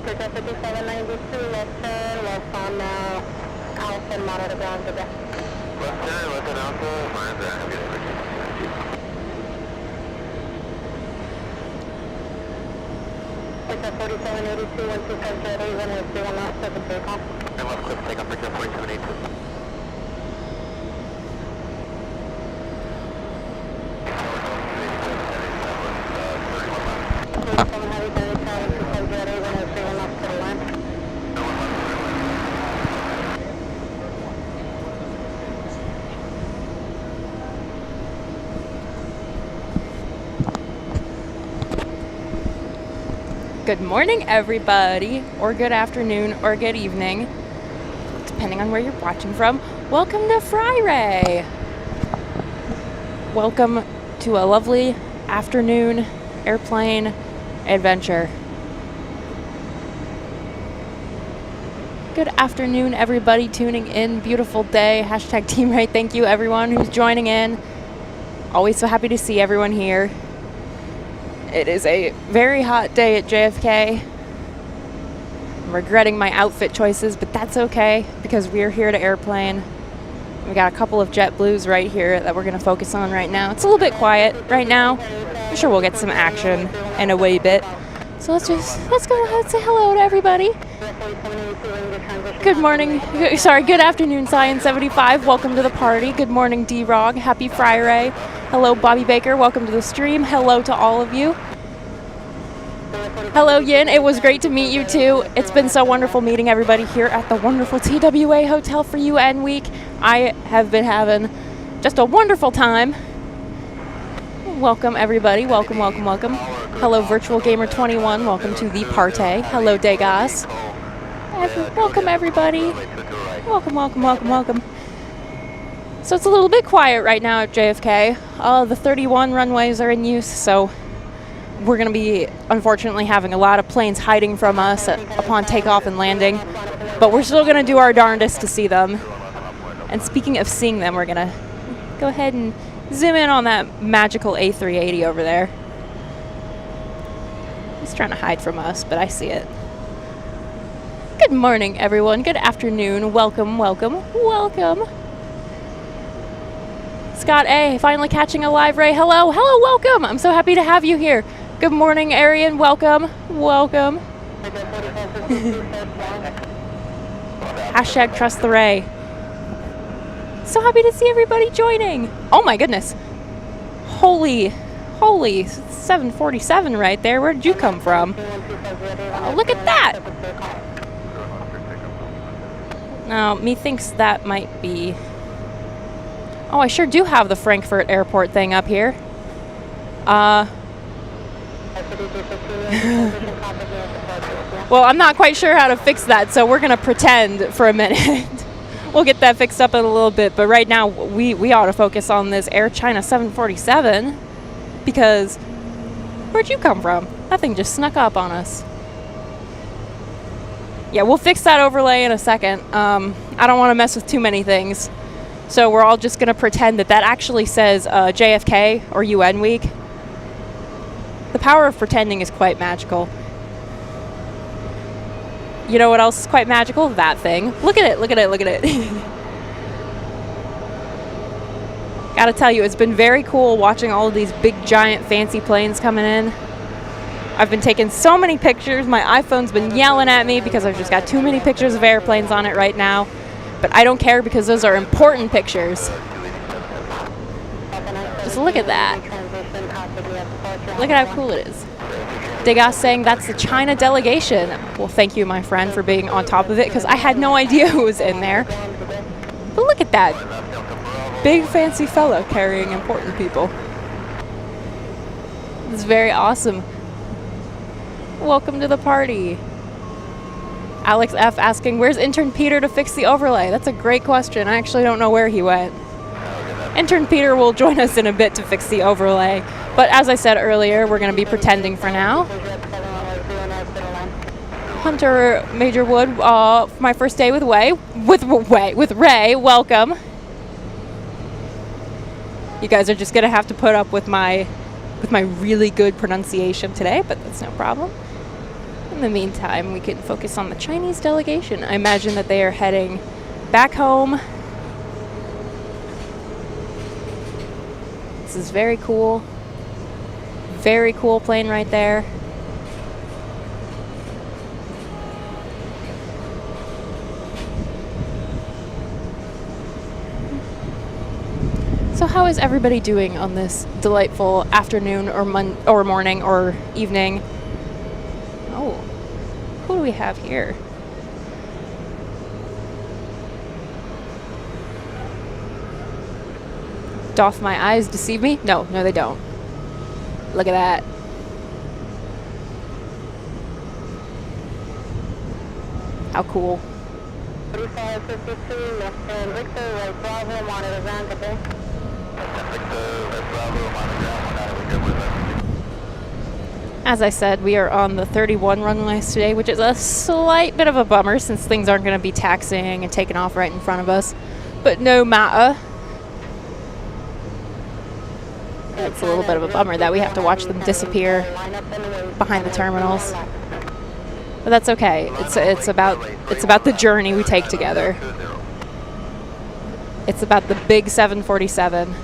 Hotel 5792, left turn, left on Alpha, monitor ground, goodbye. Left turn, left on Alpha, monitor ground, goodbye. Hotel 4782, 1250, runway 31 knots, open for your call. And left clip, take off Hotel 4782. Good morning, everybody, or good afternoon, or good evening, depending on where you're watching from. Welcome to Show-FRI-RAE. Welcome to a lovely afternoon airplane adventure. Good afternoon, everybody tuning in. Beautiful day. Hashtag Team Ray. Thank you, everyone who's joining in. Always so happy to see everyone here. It is a very hot day at JFK. I'm regretting my outfit choices, but that's okay because we're here to airplane. We got a couple of JetBlues right here that we're going to focus on right now. It's a little bit quiet right now. I'm sure we'll get some action in a wee bit. So let's go ahead and say hello to everybody. Good morning, good afternoon, Science 75. Welcome to the party. Good morning, D-Rog. Happy Show-FRI-RAE. Hello, Bobby Baker. Welcome to the stream. Hello to all of you. Hello, Yin. It was great to meet you, too. It's been so wonderful meeting everybody here at the wonderful TWA Hotel for UN Week. I have been having just a wonderful time. Welcome, everybody. Welcome, welcome, welcome. Hello, Virtual Gamer 21. Welcome to the party. Hello, Degas. Welcome, everybody. Welcome, welcome, welcome, welcome. So it's a little bit quiet right now at JFK. The 31 runways are in use, so we're going to be, unfortunately, having a lot of planes hiding from us upon takeoff and landing. But we're still going to do our darndest to see them. And speaking of seeing them, we're going to go ahead and zoom in on that magical A380 over there. It's trying to hide from us, but I see it. Good morning, everyone. Good afternoon. Welcome, welcome, welcome. Scott A, finally catching a live Ray. Hello, hello, welcome. I'm so happy to have you here. Good morning, Arian. Welcome, welcome. Hashtag trust the Ray. So happy to see everybody joining. Oh my goodness. Holy 747 right there. Where did you come from? Oh, look at that. Now, methinks that might be... Oh, I sure do have the Frankfurt airport thing up here. Well, I'm not quite sure how to fix that, so we're going to pretend for a minute. We'll get that fixed up in a little bit, but right now we ought to focus on this Air China 747 because where'd you come from? That thing just snuck up on us. Yeah, we'll fix that overlay in a second. I don't want to mess with too many things. So we're all just going to pretend that that actually says JFK or UN Week. The power of pretending is quite magical. You know what else is quite magical? That thing. Look at it, look at it, look at it. Gotta tell you, it's been very cool watching all of these big, giant, fancy planes coming in. I've been taking so many pictures. My iPhone's been yelling at me because I've just got too many pictures of airplanes on it right now. But I don't care because those are important pictures. Just look at that. Look at how cool it is. Degas saying that's the China delegation. Well, thank you, my friend, for being on top of it because I had no idea who was in there. But look at that. Big fancy fellow carrying important people. It's very awesome. Welcome to the party. Alex F asking, where's Intern Peter to fix the overlay? That's a great question. I actually don't know where he went. Intern Peter will join us in a bit to fix the overlay. But as I said earlier, we're going to be pretending for now. Hunter Major Wood, my first day with Ray, welcome. You guys are just going to have to put up with my really good pronunciation today, but that's no problem. In the meantime, we can focus on the Chinese delegation. I imagine that they are heading back home. This is very cool. Very cool plane right there. So how is everybody doing on this delightful afternoon or morning or evening? Oh, who do we have here? Doth my eyes deceive me? No, they don't. Look at that. How cool. 3552, left turn Victor, right Bravo, monitor ground, good day. As I said, we are on the 31 runways today, which is a slight bit of a bummer since things aren't going to be taxiing and taking off right in front of us. But no matter. It's a little bit of a bummer that we have to watch them disappear behind the terminals. But that's okay. It's about the journey we take together. It's about the big 747.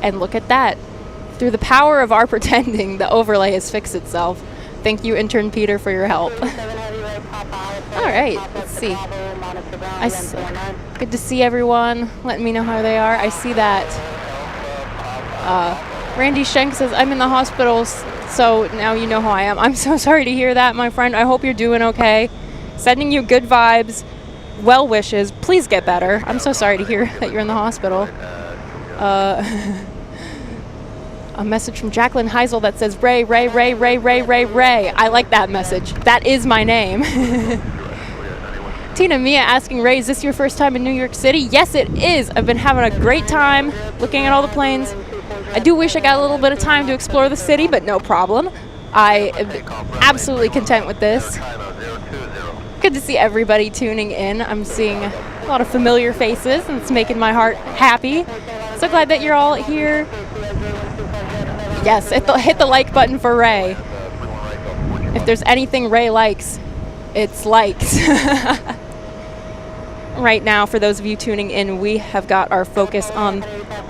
And look at that. Through the power of our pretending, the overlay has fixed itself. Thank you, Intern Peter, for your help. All right, let's see. Good to see everyone. Letting me know how they are. I see that Randy Schenk says, I'm in the hospital, so now you know who I am. I'm so sorry to hear that, my friend. I hope you're doing okay. Sending you good vibes, well wishes. Please get better. I'm so sorry to hear that you're in the hospital. A message from Jacqueline Heisel that says, Ray. I like that message. That is my name. Tina Mia asking, Ray, is this your first time in New York City? Yes, it is. I've been having a great time looking at all the planes. I do wish I got a little bit of time to explore the city, but no problem. I am absolutely content with this. Good to see everybody tuning in. I'm seeing a lot of familiar faces, and it's making my heart happy. So glad that you're all here. Yes, hit the like button for Ray. If there's anything Ray likes, it's likes. Right now, for those of you tuning in, we have got our focus on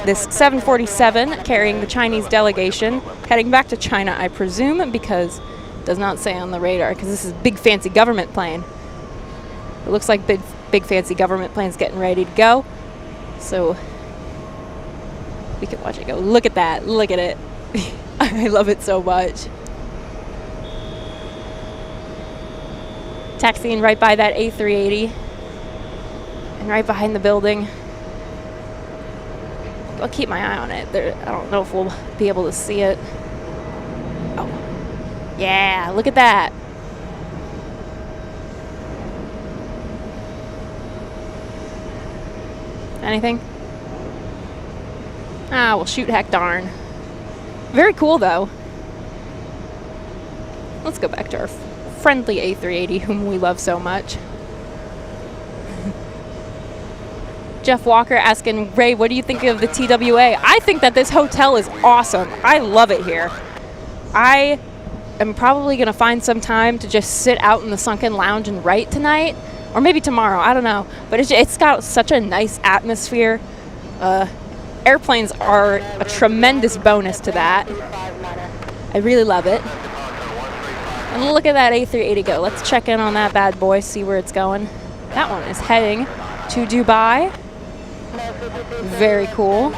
this 747 carrying the Chinese delegation, heading back to China, I presume, because it does not say on the radar, because this is big fancy government plane. It looks like big fancy government plane's getting ready to go. So we can watch it go. Look at that. Look at it. I love it so much. Taxiing right by that A380 and right behind the building. I'll keep my eye on it. I don't know if we'll be able to see it. Oh, yeah, look at that. Anything? Ah, well, shoot, heck darn. Very cool, though. Let's go back to our friendly A380, whom we love so much. Jeff Walker asking, Ray, what do you think of the TWA? I think that this hotel is awesome. I love it here. I am probably going to find some time to just sit out in the sunken lounge and write tonight. Or maybe tomorrow, I don't know. But it's got such a nice atmosphere. Airplanes are a tremendous bonus to that. I really love it. And look at that A380 go. Let's check in on that bad boy, see where it's going. That one is heading to Dubai. Very cool.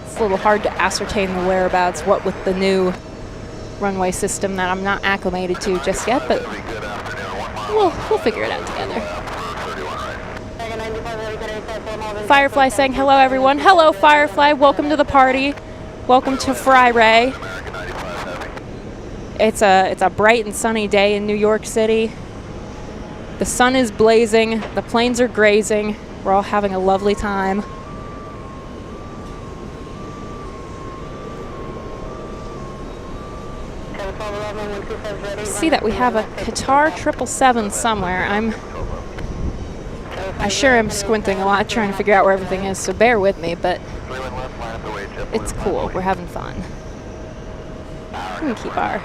It's a little hard to ascertain the whereabouts, what with the new runway system that I'm not acclimated to just yet, but we'll figure it out together. Firefly saying hello, everyone. Hello, Firefly. Welcome to the party. Welcome to Show-FRI-RAE. It's a bright and sunny day in New York City. The sun is blazing. The planes are grazing. We're all having a lovely time. see that we have a Qatar 777 somewhere. I sure am squinting a lot trying to figure out where everything is, so bear with me, but it's cool. We're having fun. We can keep our...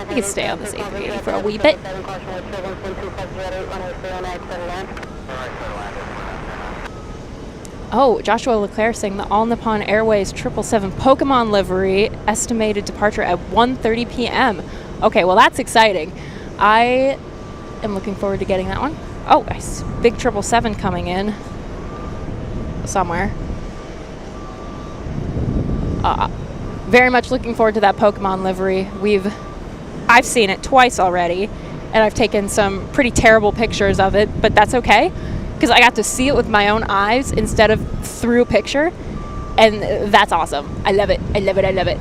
We can stay on this A380 for a wee bit. Oh, Joshua Leclerc saying the All Nippon Airways 777 Pokemon livery estimated departure at 1:30 p.m. Okay, well that's exciting. I am looking forward to getting that one. Oh, nice. Big 777 coming in somewhere. Very much looking forward to that Pokemon livery. I've seen it twice already, and I've taken some pretty terrible pictures of it, but that's okay, because I got to see it with my own eyes instead of through a picture, and that's awesome. I love it. I love it. I love it.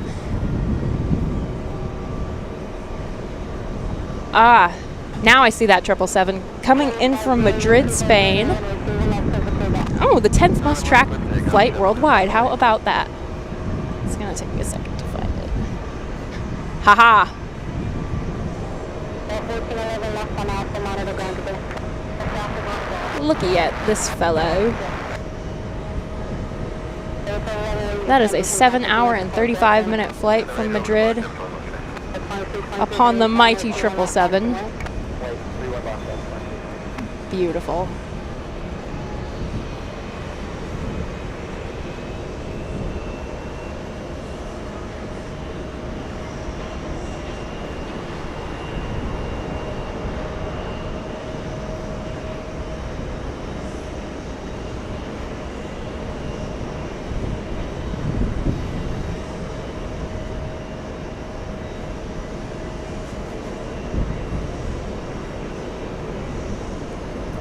Now I see that 777 coming in from Madrid, Spain. Oh, the 10th most tracked flight worldwide. How about that? It's going to take me a second to find it. Haha. Looky at this fellow. That is a 7-hour and 35-minute flight from Madrid upon the mighty 777. Beautiful.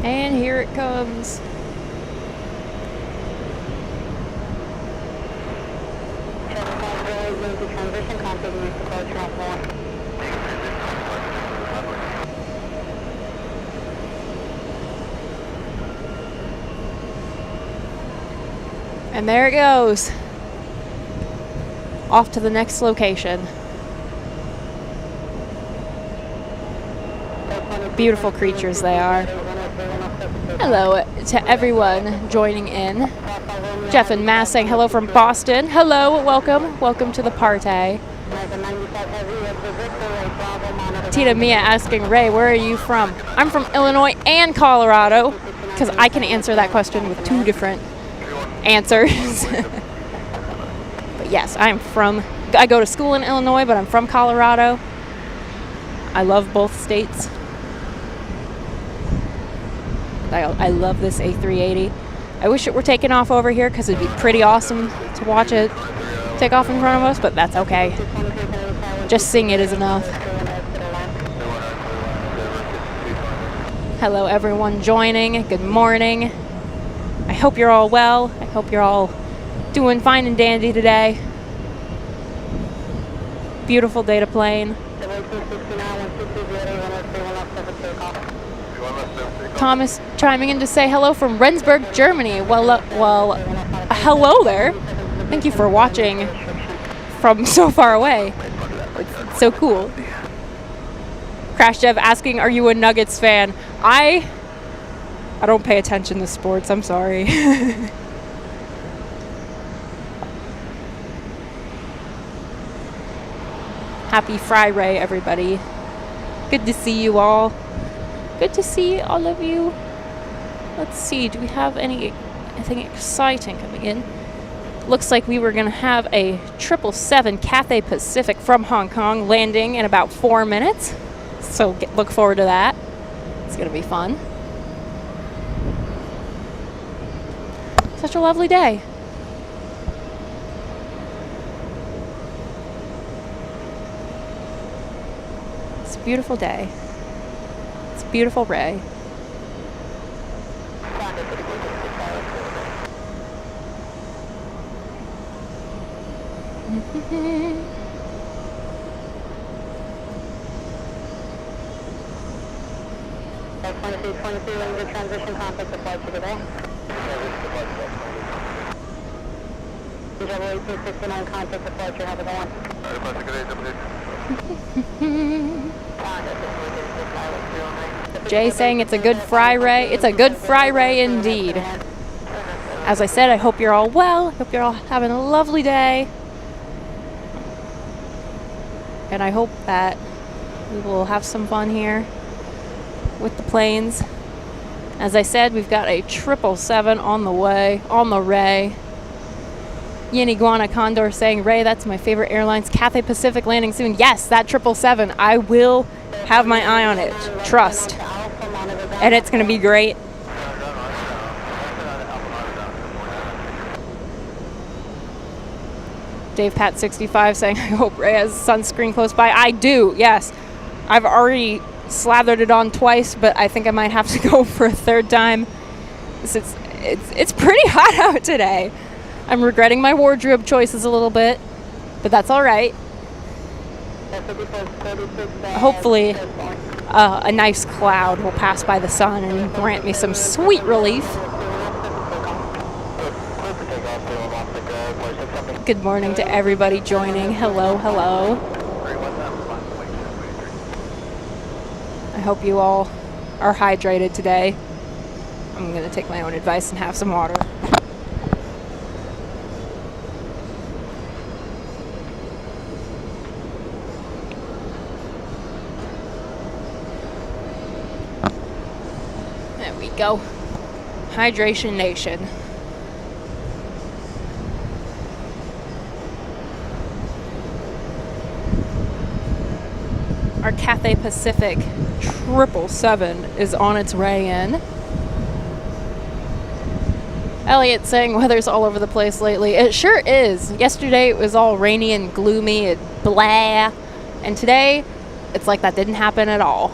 And here it comes. And there it goes. Off to the next location. Beautiful creatures they are. Hello to everyone joining in. Jeff and Mass saying hello from Boston. Hello, welcome. Welcome to the party. Tita Mia asking, Ray, where are you from? I'm from Illinois and Colorado, because I can answer that question with two different answers. But yes, I go to school in Illinois, but I'm from Colorado. I love both states. I love this A380. I wish it were taking off over here because it'd be pretty awesome to watch it take off in front of us, but that's okay. Just seeing it is enough. Hello everyone joining. Good morning. I hope you're all well. I hope you're all doing fine and dandy today. Beautiful day to plane. Thomas chiming in to say hello from Rendsburg, Germany. Well, hello there. Thank you for watching from so far away. It's so cool. Crash Dev asking, are you a Nuggets fan? I don't pay attention to sports. I'm sorry. Happy Fri-RAE, everybody. Good to see you all. Good to see all of you. Let's see, do we have anything exciting coming in? Looks like we were going to have a 777 Cathay Pacific from Hong Kong landing in about 4 minutes. So look forward to that. It's going to be fun. Such a lovely day. It's a beautiful day. Beautiful Ray. Transition contact deployed to today. JFK 1869 contact departure, have a good one. Jay saying it's a good Fri-RAE. It's a good Fri-RAE indeed. As I said, I hope you're all well. I hope you're all having a lovely day. And I hope that we will have some fun here with the planes. As I said, we've got a 777 on the way, on the Ray. Yin Iguana Condor saying, Ray, that's my favorite airlines. Cathay Pacific landing soon. Yes, that 777. I will have my eye on it. Trust. And it's going to be great. Dave Pat 65 saying, I hope Ray has sunscreen close by. I do, yes. I've already slathered it on twice, but I think I might have to go for a third time. It's pretty hot out today. I'm regretting my wardrobe choices a little bit, but that's all right. Hopefully, a nice cloud will pass by the sun and grant me some sweet relief. Good morning to everybody joining. Hello, hello. I hope you all are hydrated today. I'm going to take my own advice and have some water. There we go. Hydration Nation. Our Cathay Pacific 777 is on its way in. Elliot saying weather's all over the place lately. It sure is. Yesterday it was all rainy and gloomy and blah. And today it's like that didn't happen at all.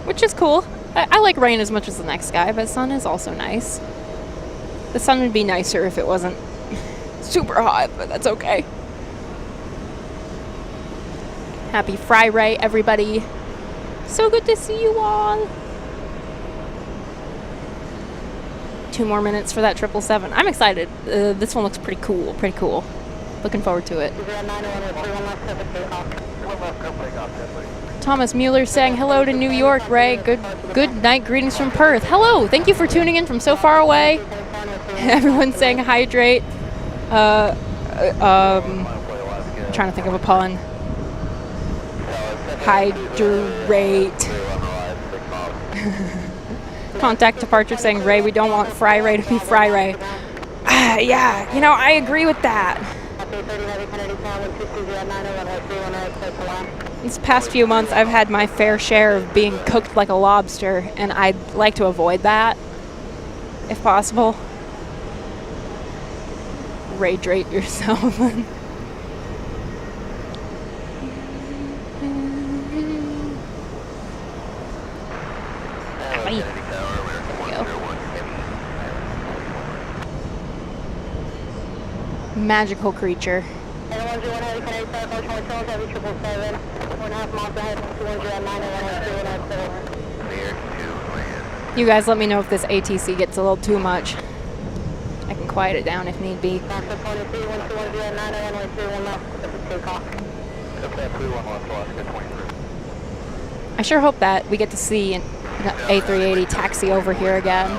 Which is cool. I like rain as much as the next guy, but sun is also nice. The sun would be nicer if it wasn't super hot, but that's okay. Happy Fri-RAE, everybody. So good to see you all. 2 more minutes for that 777. I'm excited. This one looks pretty cool. Pretty cool. Looking forward to it. Thomas Mueller saying hello to New York, Ray. Good night greetings from Perth. Hello. Thank you for tuning in from so far away. Everyone's saying hydrate. Trying to think of a pun. Hydrate. Contact departure saying, Ray, we don't want Fri-RAE to be Fri-RAE. Yeah, you know, I agree with that. These past few months, I've had my fair share of being cooked like a lobster, and I'd like to avoid that, if possible. Hydrate yourself. Magical creature. You guys let me know if this ATC gets a little too much. I can quiet it down if need be. I sure hope that we get to see an A380 taxi over here again.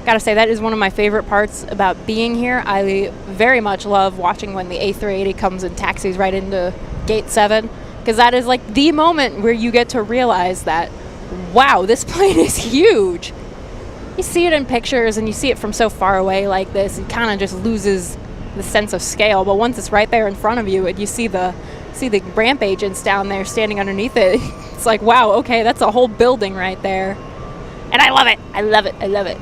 Gotta say, that is one of my favorite parts about being here. I very much love watching when the A380 comes and taxis right into Gate 7, because that is like the moment where you get to realize that, wow, this plane is huge. You see it in pictures and you see it from so far away like this, it kind of just loses the sense of scale. But once it's right there in front of you and you see the ramp agents down there standing underneath it, it's like, wow, okay, that's a whole building right there. And I love it. I love it. I love it.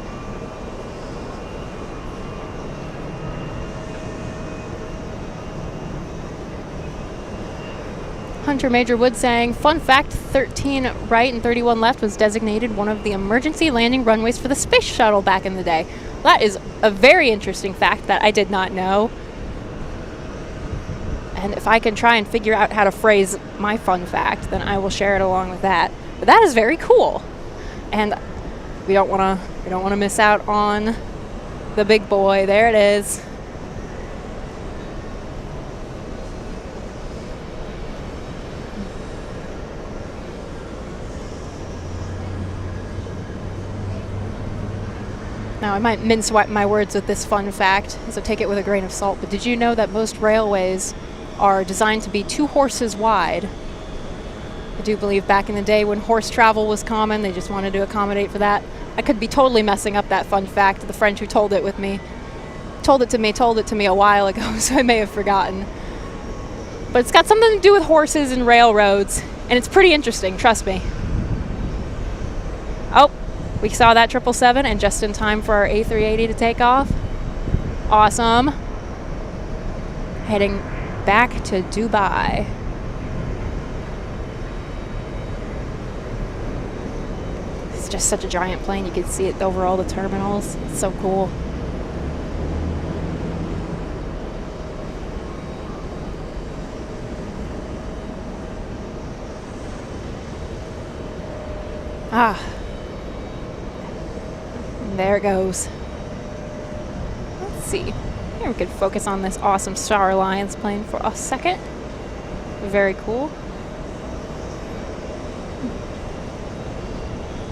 Hunter Major Wood saying, fun fact, 13 right and 31 left was designated one of the emergency landing runways for the space shuttle back in the day. That is a very interesting fact that I did not know. And if I can try and figure out how to phrase my fun fact, then I will share it along with that. But that is very cool. And we don't want to miss out on the big boy. There it is. Now, I might mince my words with this fun fact, so take it with a grain of salt, but did you know that most railways are designed to be 2 horses wide? I do believe back in the day when horse travel was common, they just wanted to accommodate for that. I could be totally messing up that fun fact. The friend who told it to me a while ago, so I may have forgotten. But it's got something to do with horses and railroads, and it's pretty interesting, trust me. Oh, we saw that 777 and just in time for our A380 to take off. Awesome. Heading back to Dubai. It's just such a giant plane. You can see it over all the terminals. It's so cool. Ah. There it goes. Let's see. Here we could focus on this awesome Star Alliance plane for a second. Very cool.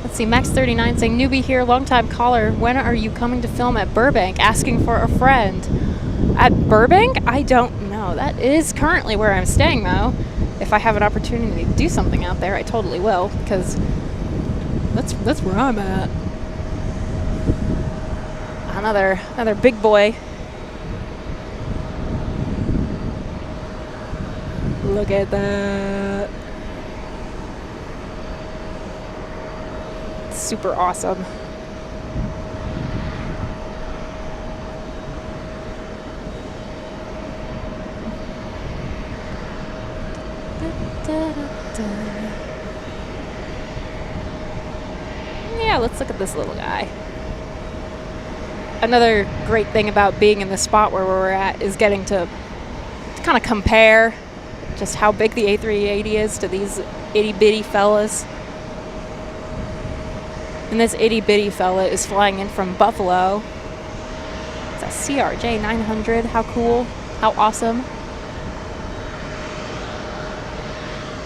Let's see, Max 39 saying, newbie here, long-time caller. When are you coming to film at Burbank? Asking for a friend. At Burbank? I don't know. That is currently where I'm staying, though. If I have an opportunity to do something out there, I totally will, because that's where I'm at. Another big boy. Look at that. Super awesome. Yeah, let's look at this little guy. Another great thing about being in the spot where we're at is getting to kind of compare just how big the A380 is to these itty-bitty fellas. And this itty-bitty fella is flying in from Buffalo. It's a CRJ 900. How cool. How awesome.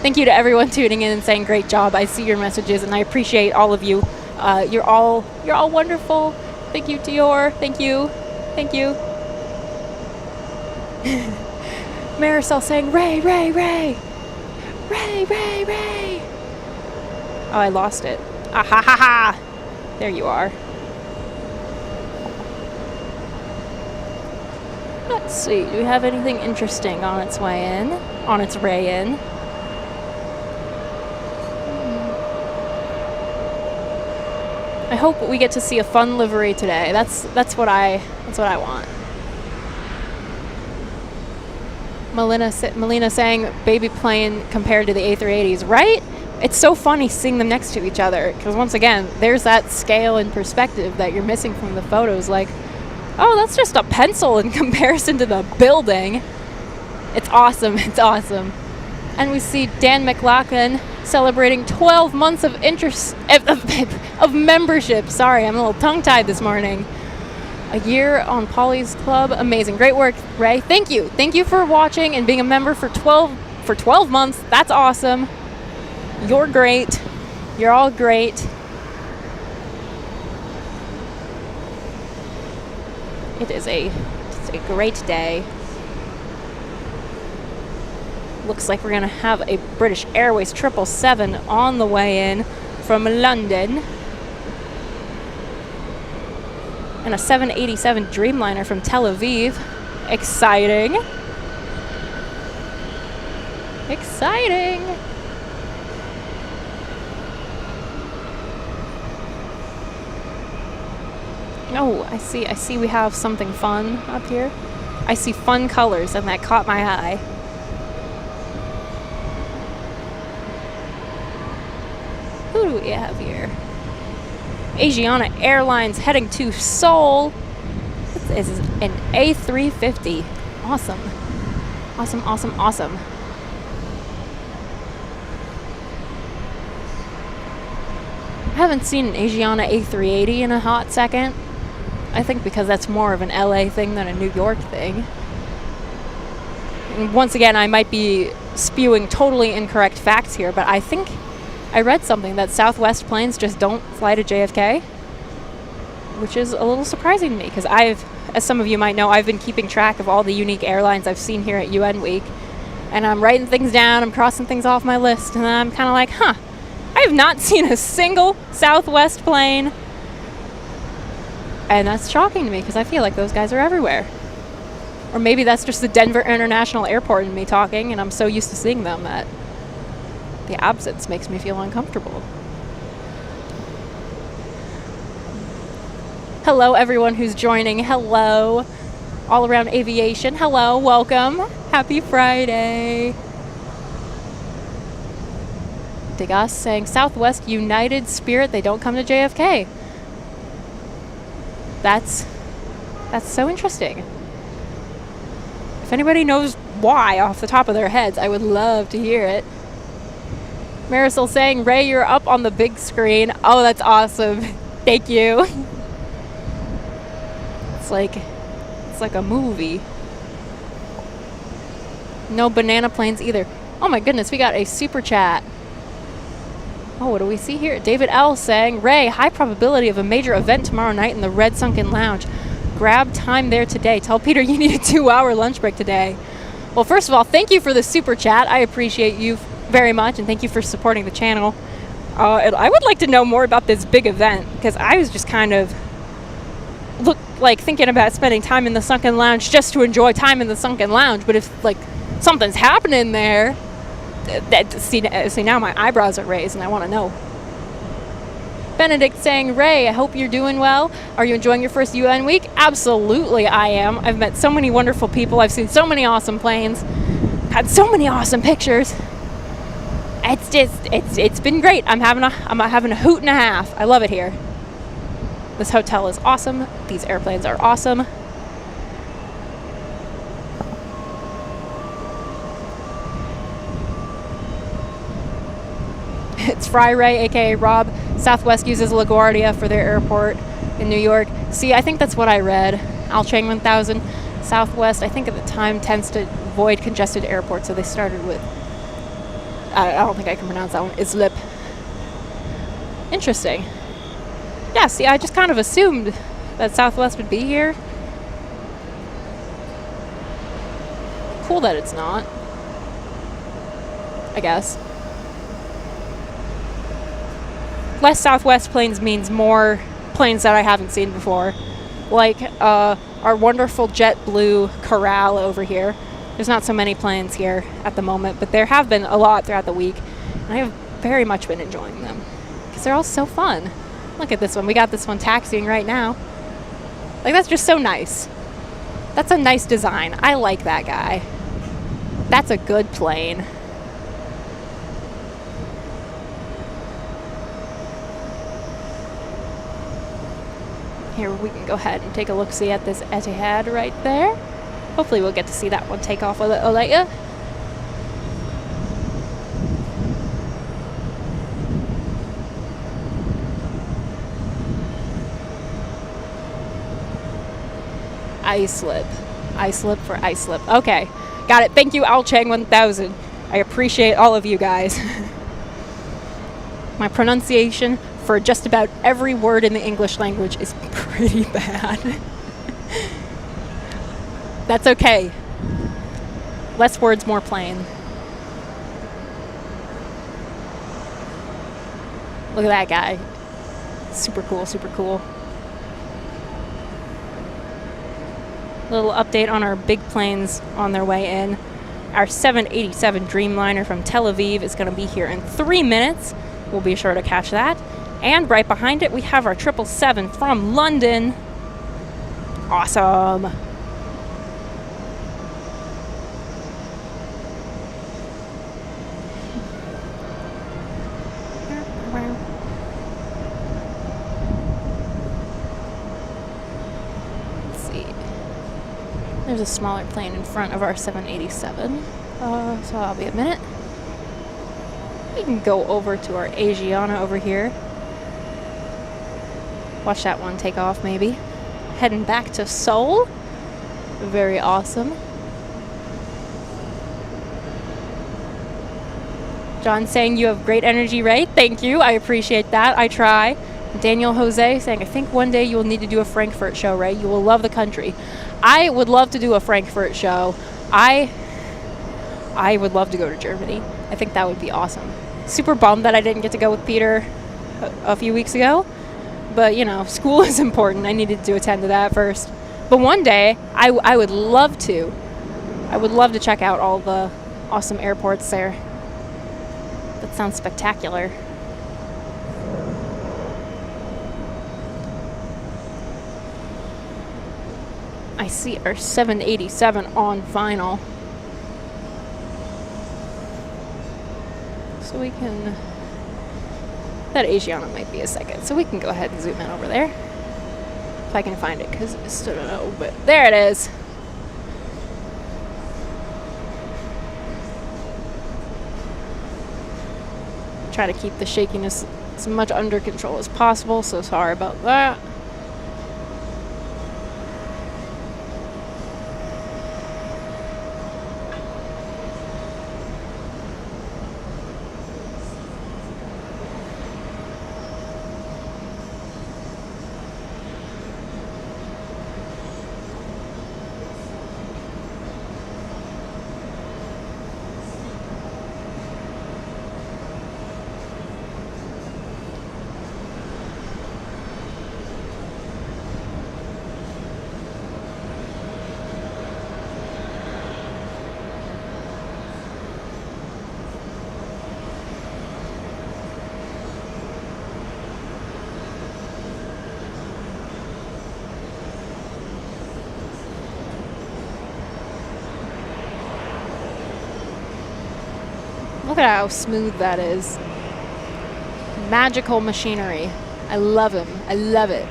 Thank you to everyone tuning in and saying great job. I see your messages and I appreciate all of you. You're all wonderful. Thank you, Dior. Thank you. Thank you. Marisol saying, Ray, Ray, Ray. Ray, Ray, Ray. Oh, I lost it. Ah, ha, ha, ha. There you are. Let's see. Do we have anything interesting on its way in? On its way in? I hope we get to see a fun livery today. That's what I want. Melina saying baby plane compared to the A380s, right? It's so funny seeing them next to each other because once again, there's that scale and perspective that you're missing from the photos. Like, oh, that's just a pencil in comparison to the building. It's awesome. It's awesome. And we see Dan McLaughlin celebrating 12 months of of membership. Sorry, I'm a little tongue-tied this morning. A year on Polly's Club. Amazing. Great work, Ray. Thank you. Thank you for watching and being a member for 12 months. That's awesome. You're great. You're all great. It's a great day. Looks like we're going to have a British Airways 777 on the way in from London. And a 787 Dreamliner from Tel Aviv. Exciting. Exciting. Oh, I see we have something fun up here. I see fun colors and that caught my eye. Who do we have here? Asiana Airlines heading to Seoul. This is an A350. Awesome. Awesome, awesome, awesome. I haven't seen an Asiana A380 in a hot second. I think because that's more of an LA thing than a New York thing. And once again, I might be spewing totally incorrect facts here, but I think I read something that Southwest planes just don't fly to JFK. which is a little surprising to me because as some of you might know, I've been keeping track of all the unique airlines I've seen here at UN Week. And I'm writing things down, I'm crossing things off my list, and then I'm kind of like, I have not seen a single Southwest plane. And that's shocking to me because I feel like those guys are everywhere. Or maybe that's just the Denver International Airport and me talking, and I'm so used to seeing them that the absence makes me feel uncomfortable. Hello, everyone who's joining. Hello. All Around Aviation. Hello, welcome. Happy Friday. Degas saying Southwest United Spirit, they don't come to JFK. That's so interesting. If anybody knows why off the top of their heads, I would love to hear it. Marisol saying, Ray, you're up on the big screen. Oh, that's awesome. Thank you. It's like a movie. No banana planes either. Oh my goodness, we got a super chat. Oh, what do we see here? David L. saying, Ray, high probability of a major event tomorrow night in the Red Sunken Lounge. Grab time there today. Tell Peter you need a 2-hour lunch break today. Well, first of all, thank you for the super chat. I appreciate you very much, and thank you for supporting the channel. And I would like to know more about this big event, because I was just kind of thinking about spending time in the Sunken Lounge just to enjoy time in the Sunken Lounge. But if something's happening there, see now my eyebrows are raised and I want to know. Benedict saying, Ray, I hope you're doing well. Are you enjoying your first UN week? Absolutely I am. I've met so many wonderful people. I've seen so many awesome planes. Had so many awesome pictures. It's been great. I'm having a hoot and a half. I love it here. This hotel is awesome. These airplanes are awesome. It's Fri-RAE, aka Rob. Southwest uses LaGuardia for their airport in New York. See, I think that's what I read. Al Chang 1000. Southwest, I think at the time, tends to avoid congested airports, so they started with, I don't think I can pronounce that one, Islip. Interesting. Yeah, see, I just kind of assumed that Southwest would be here. Cool that it's not, I guess. Less Southwest planes means more planes that I haven't seen before. Like our wonderful JetBlue Corral over here. There's not so many planes here at the moment, but there have been a lot throughout the week. And I have very much been enjoying them because they're all so fun. Look at this one. We got this one taxiing right now. That's just so nice. That's a nice design. I like that guy. That's a good plane. Here we can go ahead and take a look-see at this Etihad right there. Hopefully we'll get to see that one take off a little later. Islip. Islip for Islip. Okay. Got it. Thank you, Al Chang 1000. I appreciate all of you guys. My pronunciation for just about every word in the English language is pretty bad. That's okay. Less words, more plain. Look at that guy. Super cool, super cool. Little update on our big planes on their way in. Our 787 Dreamliner from Tel Aviv is going to be here in 3 minutes. We'll be sure to catch that. And right behind it, we have our 777 from London. Awesome. Let's see. There's a smaller plane in front of our 787. So I'll be a minute. We can go over to our Asiana over here. Watch that one take off, maybe. Heading back to Seoul. Very awesome. John saying you have great energy, Ray. Thank you. I appreciate that. I try. Daniel Jose saying, I think one day you will need to do a Frankfurt show, Ray. You will love the country. I would love to do a Frankfurt show. I would love to go to Germany. I think that would be awesome. Super bummed that I didn't get to go with Peter a few weeks ago. But, you know, school is important. I needed to attend to that first. But one day, I would love to. I would love to check out all the awesome airports there. That sounds spectacular. I see our 787 on final. So we can... That Asiana might be a second. So we can go ahead and zoom in over there. If I can find it, because I still don't know. But there it is. Try to keep the shakiness as much under control as possible. So sorry about that. Look at how smooth that is. Magical machinery. I love him. I love it.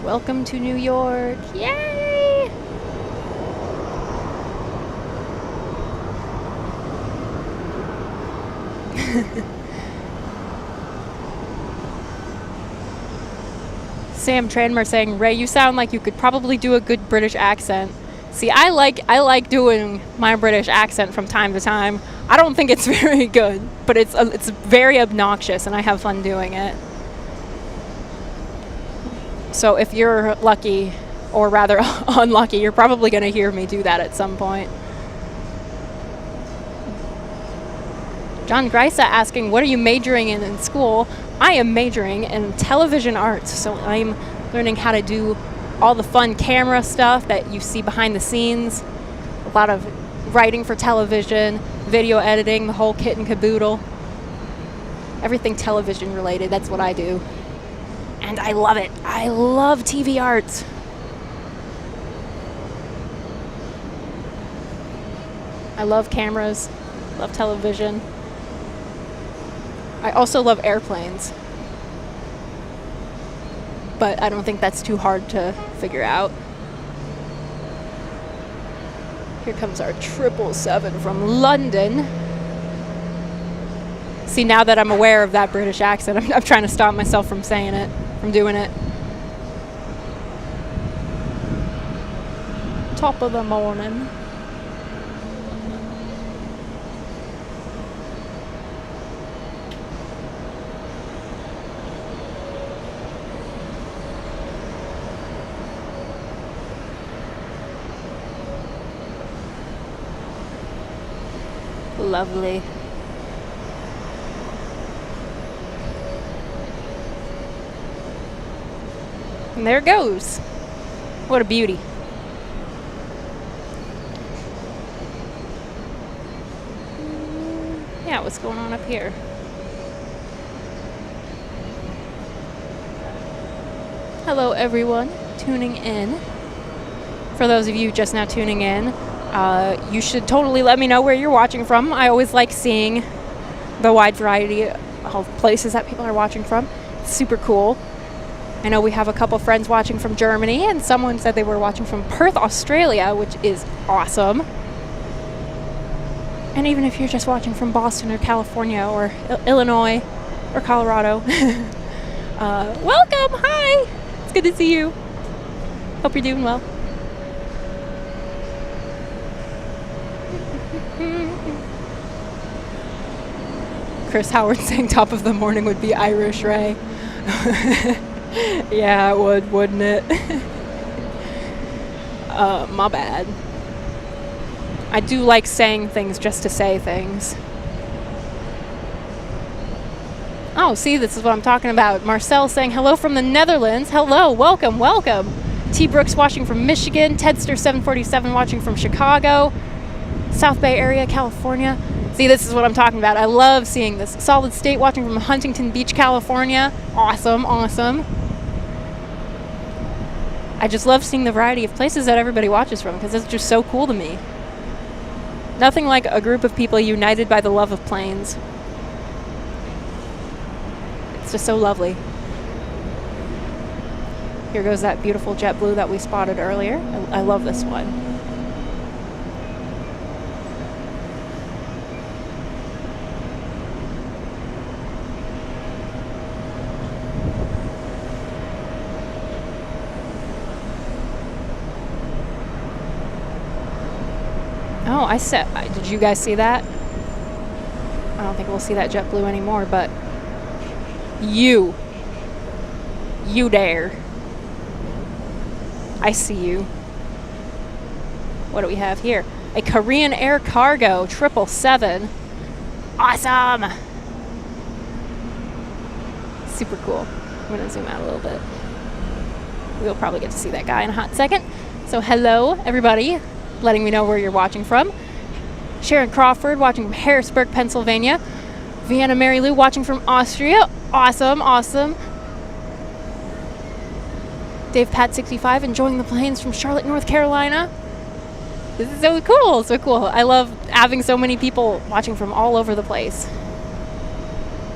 Welcome to New York. Yay! Sam Tranmer saying, Ray, you sound like you could probably do a good British accent. See, I like doing my British accent from time to time. I don't think it's very good, but it's very obnoxious, and I have fun doing it. So if you're lucky, or rather unlucky, you're probably going to hear me do that at some point. John Greisa asking, what are you majoring in school? I am majoring in television arts, so I'm learning how to do all the fun camera stuff that you see behind the scenes. A lot of writing for television, video editing, the whole kit and caboodle. Everything television related, that's what I do. And I love it. I love TV arts. I love cameras, love television. I also love airplanes, but I don't think that's too hard to figure out. Here comes our 777 from London. See, now that I'm aware of that British accent, I'm trying to stop myself from saying it, from doing it. Top of the morning. Lovely. And there it goes. What a beauty. Yeah, what's going on up here? Hello everyone tuning in. For those of you just now tuning in, you should totally let me know where you're watching from. I always like seeing the wide variety of places that people are watching from. It's super cool. I know we have a couple friends watching from Germany, and someone said they were watching from Perth, Australia, which is awesome. And even if you're just watching from Boston or California or Illinois or Colorado, welcome, hi, it's good to see you. Hope you're doing well. Chris Howard saying top of the morning would be Irish Ray. Yeah, it would, wouldn't it? My bad. I do like saying things just to say things. Oh, see, this is what I'm talking about. Marcel saying hello from the Netherlands. Hello, welcome, welcome. T. Brooks watching from Michigan. Tedster 747 watching from Chicago. South Bay area, California. See, this is what I'm talking about. I love seeing this. Solid State watching from Huntington Beach, California. Awesome, awesome. I just love seeing the variety of places that everybody watches from because it's just so cool to me. Nothing like a group of people united by the love of planes. It's just so lovely. Here goes that beautiful JetBlue that we spotted earlier. I love this one. Oh, did you guys see that? I don't think we'll see that JetBlue anymore, but you there. I see you. What do we have here? A Korean Air Cargo 777. Awesome! Super cool. I'm gonna zoom out a little bit. We'll probably get to see that guy in a hot second. So hello, everybody. Letting me know where you're watching from. Sharon Crawford watching from Harrisburg, Pennsylvania. Vienna Mary Lou watching from Austria. Awesome, awesome. Dave Pat 65 enjoying the planes from Charlotte, North Carolina. This is so cool, so cool. I love having so many people watching from all over the place.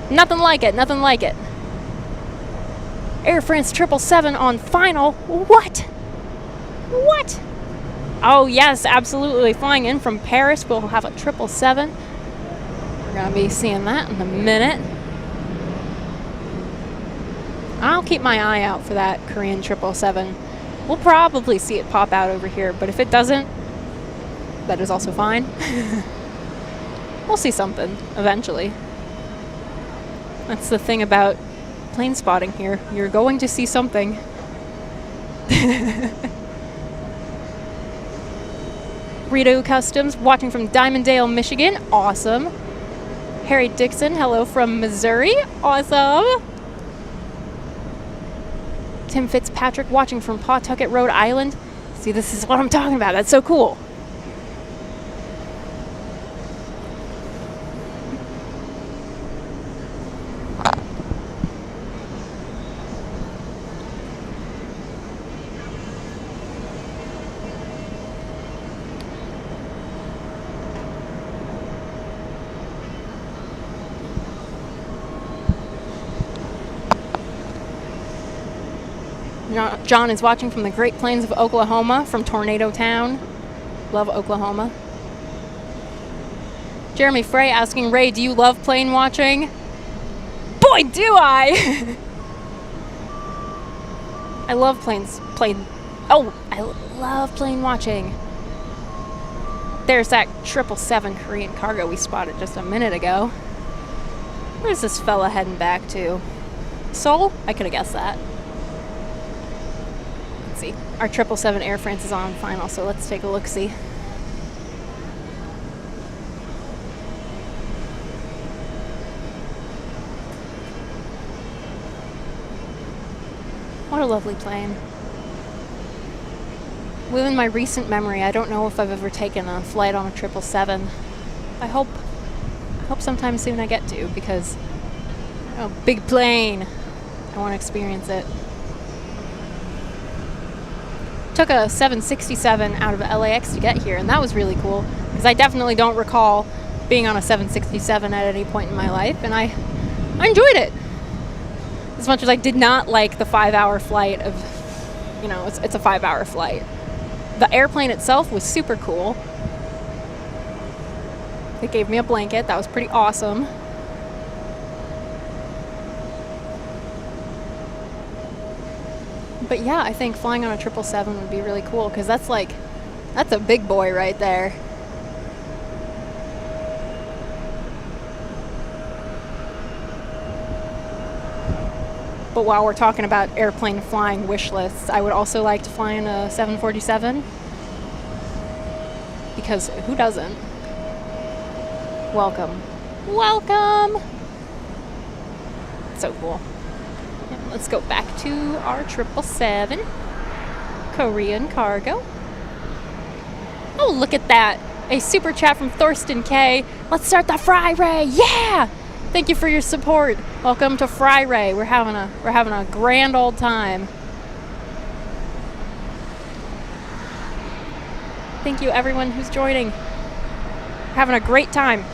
Nothing like it, nothing like it. Air France 777 on final. What? What? Oh yes, absolutely. Flying in from Paris, we'll have a 777. We're gonna be seeing that in a minute. I'll keep my eye out for that Korean 777. We'll probably see it pop out over here, but if it doesn't, that is also fine. We'll see something eventually. That's the thing about plane spotting here. You're going to see something. Rito Customs watching from Diamonddale, Michigan. Awesome. Harry Dixon, hello from Missouri. Awesome. Tim Fitzpatrick watching from Pawtucket, Rhode Island. See, this is what I'm talking about. That's so cool. John is watching from the Great Plains of Oklahoma, from Tornado Town. Love Oklahoma. Jeremy Frey asking, Ray, do you love plane watching? Boy, do I! I love I love plane watching. There's that 777 Korean cargo we spotted just a minute ago. Where's this fella heading back to? Seoul? I could have guessed that. See, our 777 Air France is on final, so let's take a look-see. What a lovely plane. Within my recent memory, I don't know if I've ever taken a flight on a 777. I hope sometime soon I get to, because big plane. I want to experience it. Took a 767 out of LAX to get here, and that was really cool because I definitely don't recall being on a 767 at any point in my life, and I enjoyed it as much as I did not like the 5-hour flight of, it's a 5-hour flight. The airplane itself was super cool. They gave me a blanket. That was pretty awesome. But yeah, I think flying on a 777 would be really cool because that's a big boy right there. But while we're talking about airplane flying wish lists, I would also like to fly in a 747 because who doesn't? Welcome. Welcome! So cool. And let's go back to our 777. Korean cargo. Oh, look at that. A super chat from Thorsten K. Let's start the Fri-RAE. Yeah! Thank you for your support. Welcome to Fri-RAE. We're having a grand old time. Thank you everyone who's joining. We're having a great time.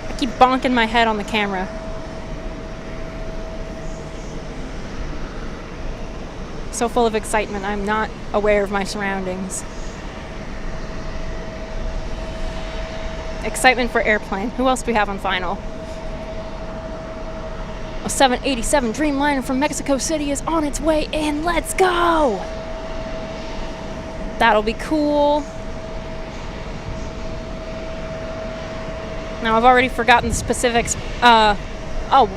I keep bonking my head on the camera. So full of excitement, I'm not aware of my surroundings. Excitement for airplane. Who else do we have on final? A 787 Dreamliner from Mexico City is on its way in. Let's go! That'll be cool. Now, I've already forgotten the specifics. Round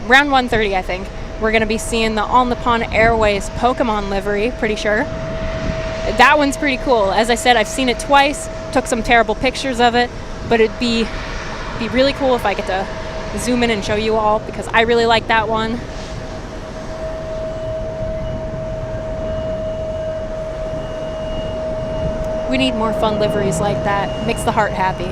130, I think. We're going to be seeing the On the Pond Airways Pokemon livery, pretty sure. That one's pretty cool. As I said, I've seen it twice, took some terrible pictures of it, but it'd be really cool if I get to zoom in and show you all because I really like that one. We need more fun liveries like that. Makes the heart happy.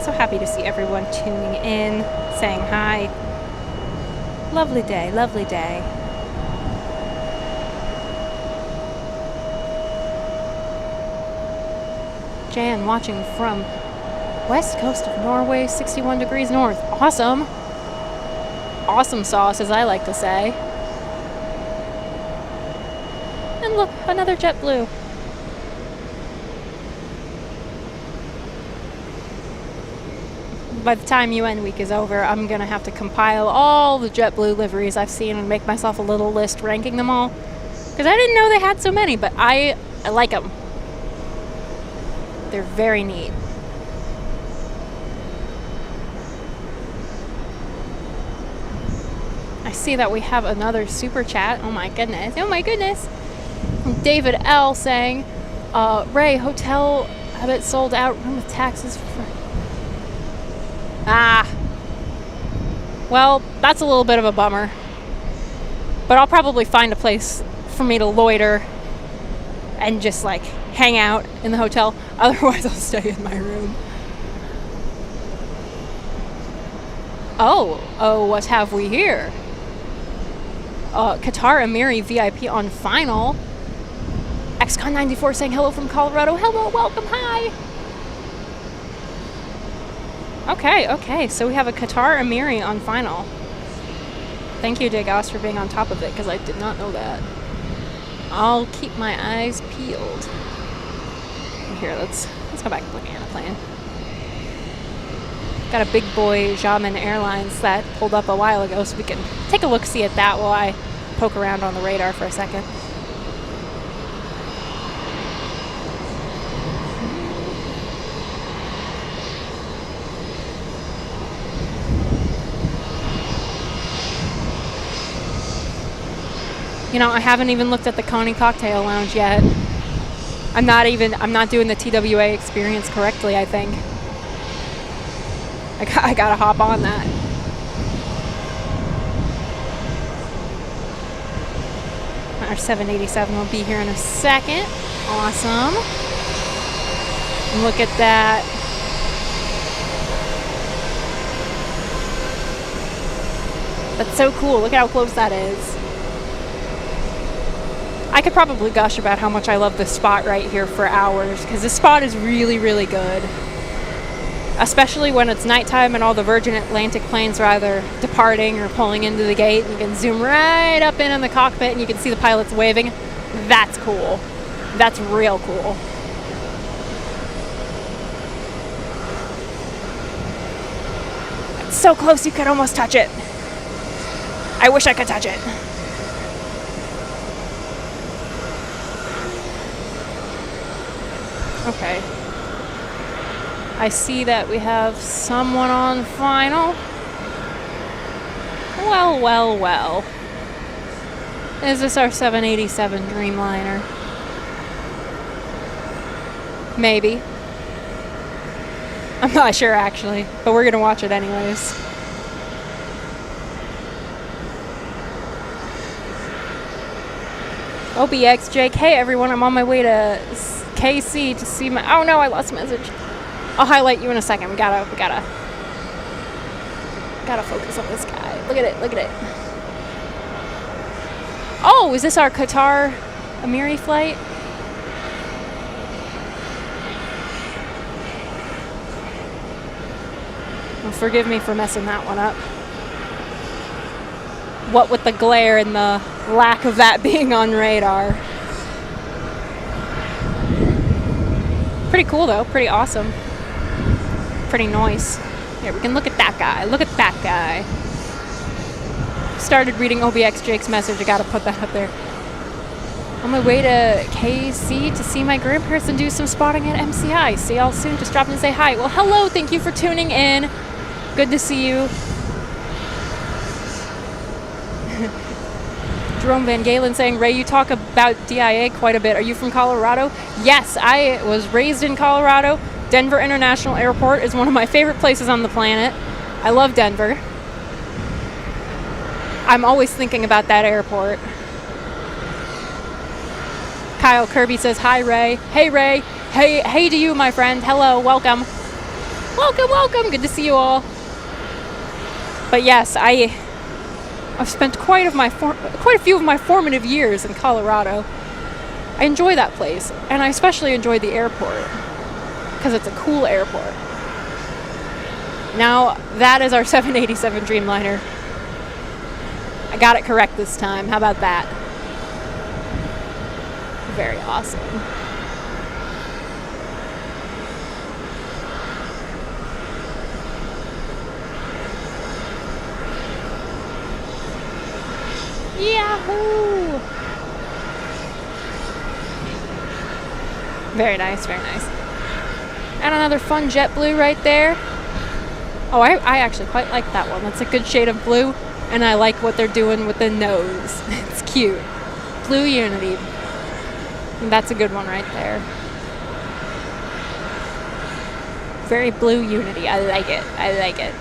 So happy to see everyone tuning in, saying hi. Lovely day, lovely day. Jan watching from west coast of Norway, 61 degrees north. Awesome. Awesome sauce, as I like to say. And look, another JetBlue. By the time UN week is over, I'm going to have to compile all the JetBlue liveries I've seen and make myself a little list ranking them all. Because I didn't know they had so many, but I like them. They're very neat. I see that we have another super chat. Oh my goodness. Oh my goodness. David L. saying, Ray, hotel have it sold out, room with taxes for... Well, that's a little bit of a bummer. But I'll probably find a place for me to loiter and just like hang out in the hotel. Otherwise, I'll stay in my room. Oh, what have we here? Qatar Amiri VIP on final. XCon94 saying hello from Colorado. Hello, welcome, hi. Okay, so we have a Qatar Amiri on final. Thank you, Degas, for being on top of it, because I did not know that. I'll keep my eyes peeled. Here, let's go back and look at the plane. Got a big boy Xiamen Airlines that pulled up a while ago, so we can take a look-see at that while I poke around on the radar for a second. You know, I haven't even looked at the Coney Cocktail Lounge yet. I'm not doing the TWA experience correctly, I think. I gotta hop on that. Our 787 will be here in a second. Awesome. Look at that. That's so cool. Look at how close that is. I could probably gush about how much I love this spot right here for hours, because this spot is really, really good. Especially when it's nighttime and all the Virgin Atlantic planes are either departing or pulling into the gate. You can zoom right up in the cockpit and you can see the pilots waving. That's cool. That's real cool. It's so close you could almost touch it. I wish I could touch it. Okay. I see that we have someone on final. Well, well, well. Is this our 787 Dreamliner? Maybe. I'm not sure actually, but we're gonna watch it anyways. OBXJK, hey everyone, I'm on my way to KC to see my... Oh no, I lost a message. I'll highlight you in a second. We gotta focus on this guy. Look at it, look at it. Oh, is this our Qatar Amiri flight? Well, forgive me for messing that one up. What with the glare and the lack of that being on radar. Pretty cool though, pretty awesome. Pretty nice. Here, we can look at that guy. Look at that guy. Started reading OBX Jake's message. I gotta put that up there. On my way to KC to see my grandparents and do some spotting at MCI. See y'all soon. Just drop in and say hi. Well, hello. Thank you for tuning in. Good to see you. Jerome Van Galen saying, Ray, you talk about DIA quite a bit. Are you from Colorado? Yes, I was raised in Colorado. Denver International Airport is one of my favorite places on the planet. I love Denver. I'm always thinking about that airport. Kyle Kirby says, hi, Ray. Hey, Ray. Hey to you, my friend. Hello, welcome. Welcome, welcome. Good to see you all. But yes, I've spent quite a few of my formative years in Colorado. I enjoy that place, and I especially enjoy the airport because it's a cool airport. Now, that is our 787 Dreamliner. I got it correct this time. How about that? Very awesome. Yahoo! Very nice, very nice. And another fun JetBlue right there. Oh, I actually quite like that one. That's a good shade of blue, and I like what they're doing with the nose. It's cute. Blue Unity. And that's a good one right there. Very blue Unity. I like it. I like it.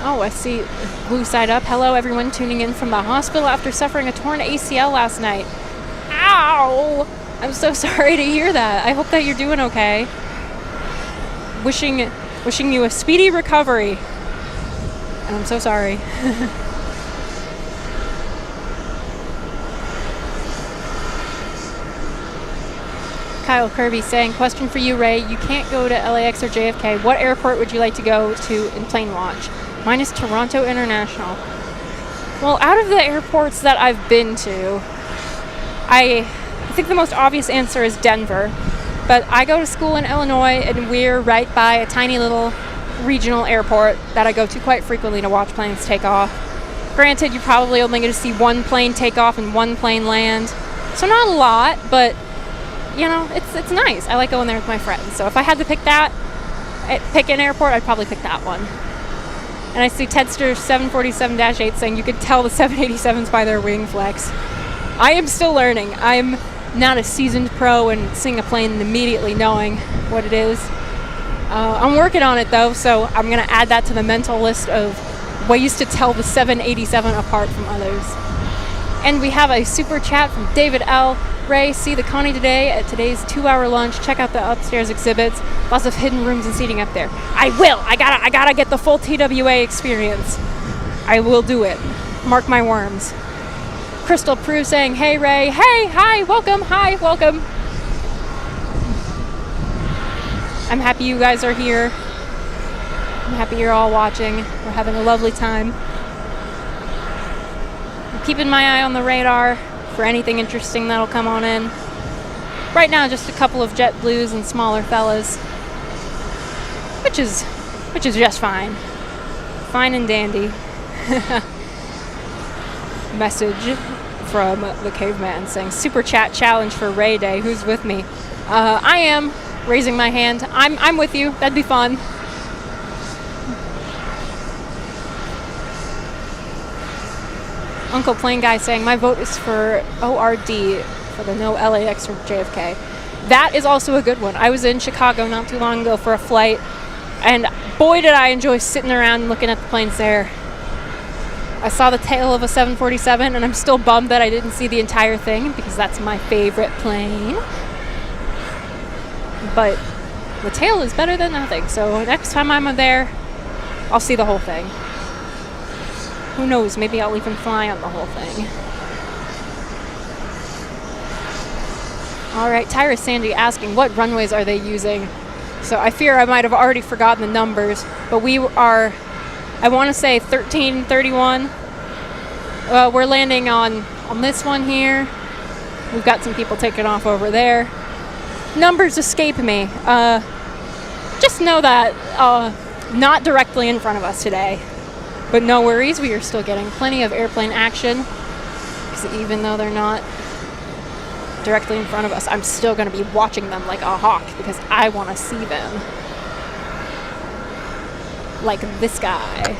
Oh, I see blue side up. Hello, everyone tuning in from the hospital after suffering a torn ACL last night. Ow! I'm so sorry to hear that. I hope that you're doing okay. Wishing you a speedy recovery. And I'm so sorry. Kyle Kirby saying, question for you, Ray. You can't go to LAX or JFK. What airport would you like to go to in plane watch? Mine is Toronto International. Well, out of the airports that I've been to, I think the most obvious answer is Denver. But I go to school in Illinois, and we're right by a tiny little regional airport that I go to quite frequently to watch planes take off. Granted, you're probably only going to see one plane take off and one plane land. So not a lot, but, you know, it's nice. I like going there with my friends. So if I had to pick an airport, I'd probably pick that one. And I see Tedster 747-8 saying you could tell the 787s by their wing flex. I am still learning. I'm not a seasoned pro in seeing a plane and immediately knowing what it is. I'm working on it though, so I'm going to add that to the mental list of ways to tell the 787 apart from others. And we have a super chat from David L. Ray, see the Connie today at today's 2-hour lunch. Check out the upstairs exhibits. Lots of hidden rooms and seating up there. I will. I gotta get the full TWA experience. I will do it. Mark my worms. Crystal Prue saying, hey Ray. Hey, hi, welcome. Hi, welcome. I'm happy you guys are here. I'm happy you're all watching. We're having a lovely time. I'm keeping my eye on the radar for anything interesting that'll come on in. Right now, just a couple of jet blues and smaller fellas, which is just fine. Fine and dandy. Message from the caveman saying, super chat challenge for Ray Day. Who's with me? I am raising my hand. I'm with you. That'd be fun. Uncle Plane Guy saying, my vote is for ORD, for the no LAX or JFK. That is also a good one. I was in Chicago not too long ago for a flight, and boy did I enjoy sitting around and looking at the planes there. I saw the tail of a 747, and I'm still bummed that I didn't see the entire thing because that's my favorite plane. But the tail is better than nothing, so next time I'm there, I'll see the whole thing. Who knows, maybe I'll even fly on the whole thing. Alright, Tyra Sandy asking, what runways are they using? So I fear I might have already forgotten the numbers, but we are, I want to say 1331. We're landing on this one here. We've got some people taking off over there. Numbers escape me. Just know that not directly in front of us today. But no worries, we are still getting plenty of airplane action. Because even though they're not directly in front of us, I'm still going to be watching them like a hawk because I want to see them. Like this guy.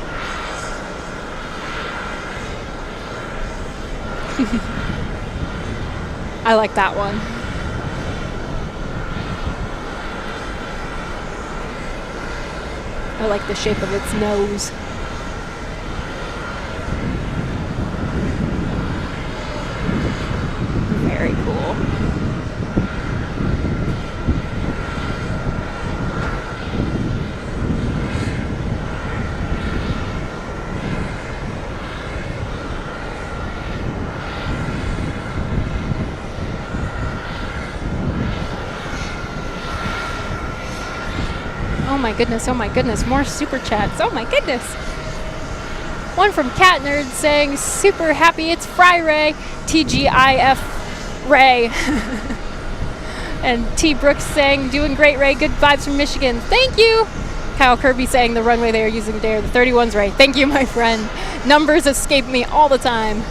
I like that one. I like the shape of its nose. Very cool. Oh my goodness, more super chats. Oh my goodness. One from Cat Nerd saying, super happy it's Fri-RAE, TGIF Ray. And T Brooks saying, doing great, Ray, good vibes from Michigan. Thank you. Kyle Kirby saying the runway they are using today are the 31s, Ray. Thank you, my friend. Numbers escape me all the time.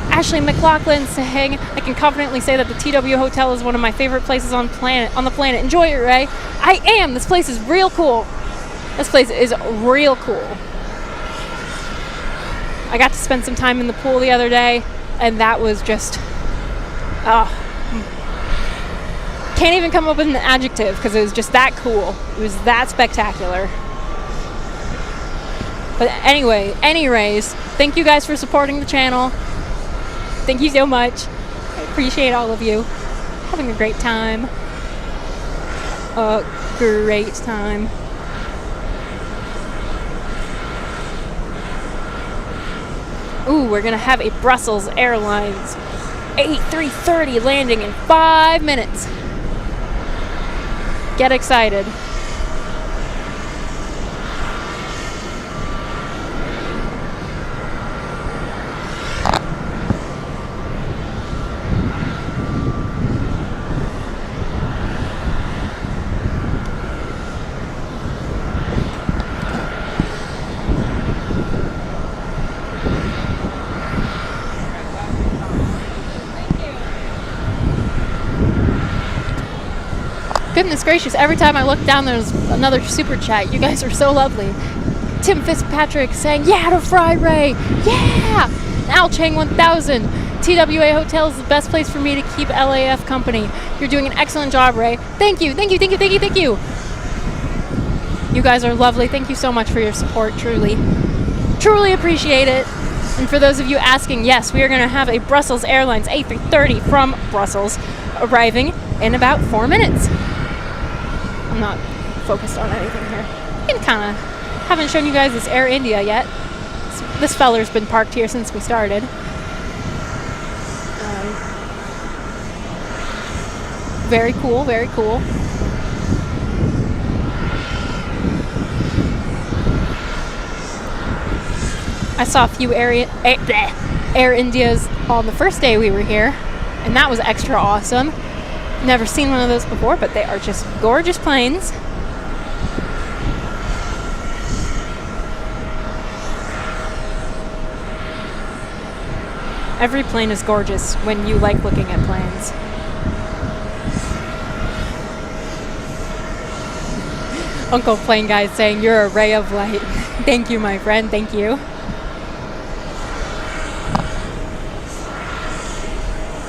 Ashley McLaughlin saying, I can confidently say that the TWA Hotel is one of my favorite places on the planet. Enjoy it, Ray. I am. This place is real cool. This place is real cool. I got to spend some time in the pool the other day, and that was just, can't even come up with an adjective because it was just that cool. It was that spectacular. But anyway, anyways, thank you guys for supporting the channel. Thank you so much. I appreciate all of you. Having a great time. A great time. Ooh, we're gonna have a Brussels Airlines A330 landing in 5 minutes. Get excited. Goodness gracious, every time I look down there's another super chat. You guys are so lovely. Tim Fitzpatrick saying, yeah to Fri-RAE, yeah! Al Chang 1000, TWA Hotel is the best place for me to keep LAF company. You're doing an excellent job, Ray. Thank you, thank you, thank you, thank you, thank you. You guys are lovely. Thank you so much for your support, truly. Truly appreciate it. And for those of you asking, yes, we are going to have a Brussels Airlines A330 from Brussels arriving in about 4 minutes. I'm not focused on anything here. I kind of haven't shown you guys this Air India yet. This feller's been parked here since we started. Very cool, very cool. I saw a few Air Indias on the first day we were here, and that was extra awesome. Never seen one of those before, but they are just gorgeous planes. Every plane is gorgeous when you like looking at planes. Uncle Plane Guy is saying, "You're a ray of light." Thank you, my friend. Thank you.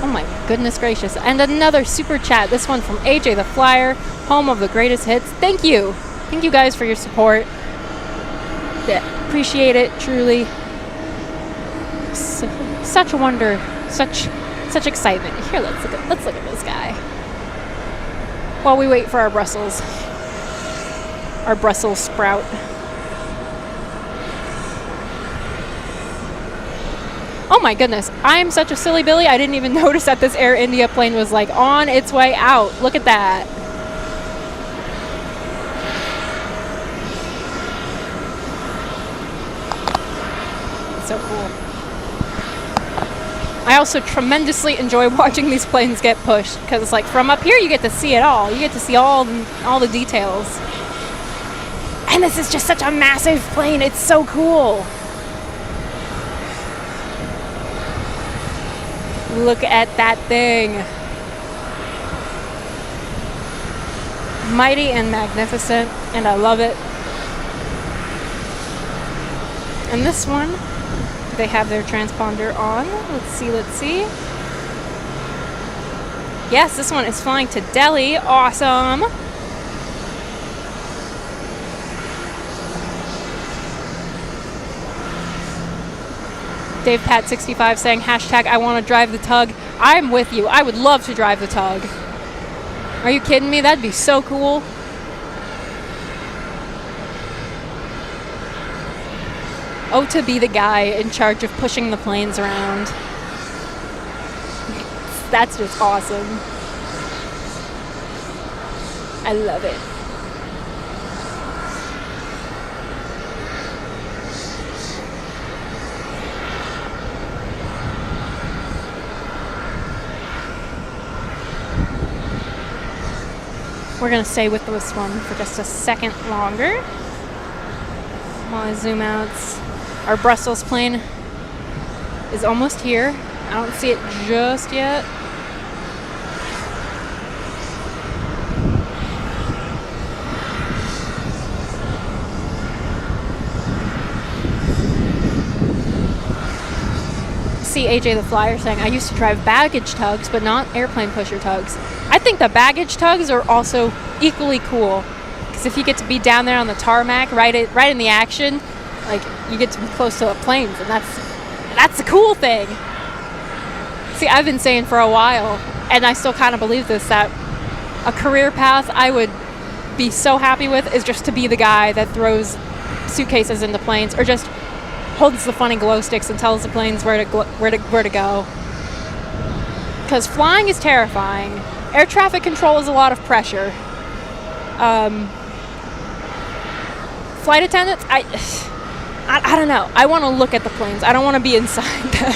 Oh my goodness gracious. And another super chat. This one from AJ the Flyer, home of the greatest hits. Thank you. Thank you guys for your support. Yeah, appreciate it, truly. Such a wonder. Such excitement. Here, let's look at this guy. While we wait for our Brussels sprout. Oh my goodness, I'm such a silly Billy. I didn't even notice that this Air India plane was like on its way out. Look at that. So cool. I also tremendously enjoy watching these planes get pushed because it's like from up here you get to see it all. You get to see all the details. And this is just such a massive plane. It's so cool. Look at that thing. Mighty and magnificent, and I love it. And this one, they have their transponder on. Let's see. Yes, this one is flying to Delhi. Awesome. Dave Pat 65 saying hashtag I want to drive the tug. I'm with you. I would love to drive the tug. Are you kidding me? That'd be so cool. Oh, to be the guy in charge of pushing the planes around. That's just awesome. I love it. We're going to stay with this one for just a second longer. While I zoom out, our Brussels plane is almost here. I don't see it just yet. See AJ the Flyer saying, I used to drive baggage tugs, but not airplane pusher tugs. I think the baggage tugs are also equally cool, because if you get to be down there on the tarmac, right in the action, like you get to be close to the planes, and that's the cool thing. See, I've been saying for a while, and I still kind of believe this, that a career path I would be so happy with is just to be the guy that throws suitcases into planes, or just holds the funny glow sticks and tells the planes where to go. Because flying is terrifying. Air traffic control is a lot of pressure. Flight attendants, I don't know. I want to look at the planes. I don't want to be inside them.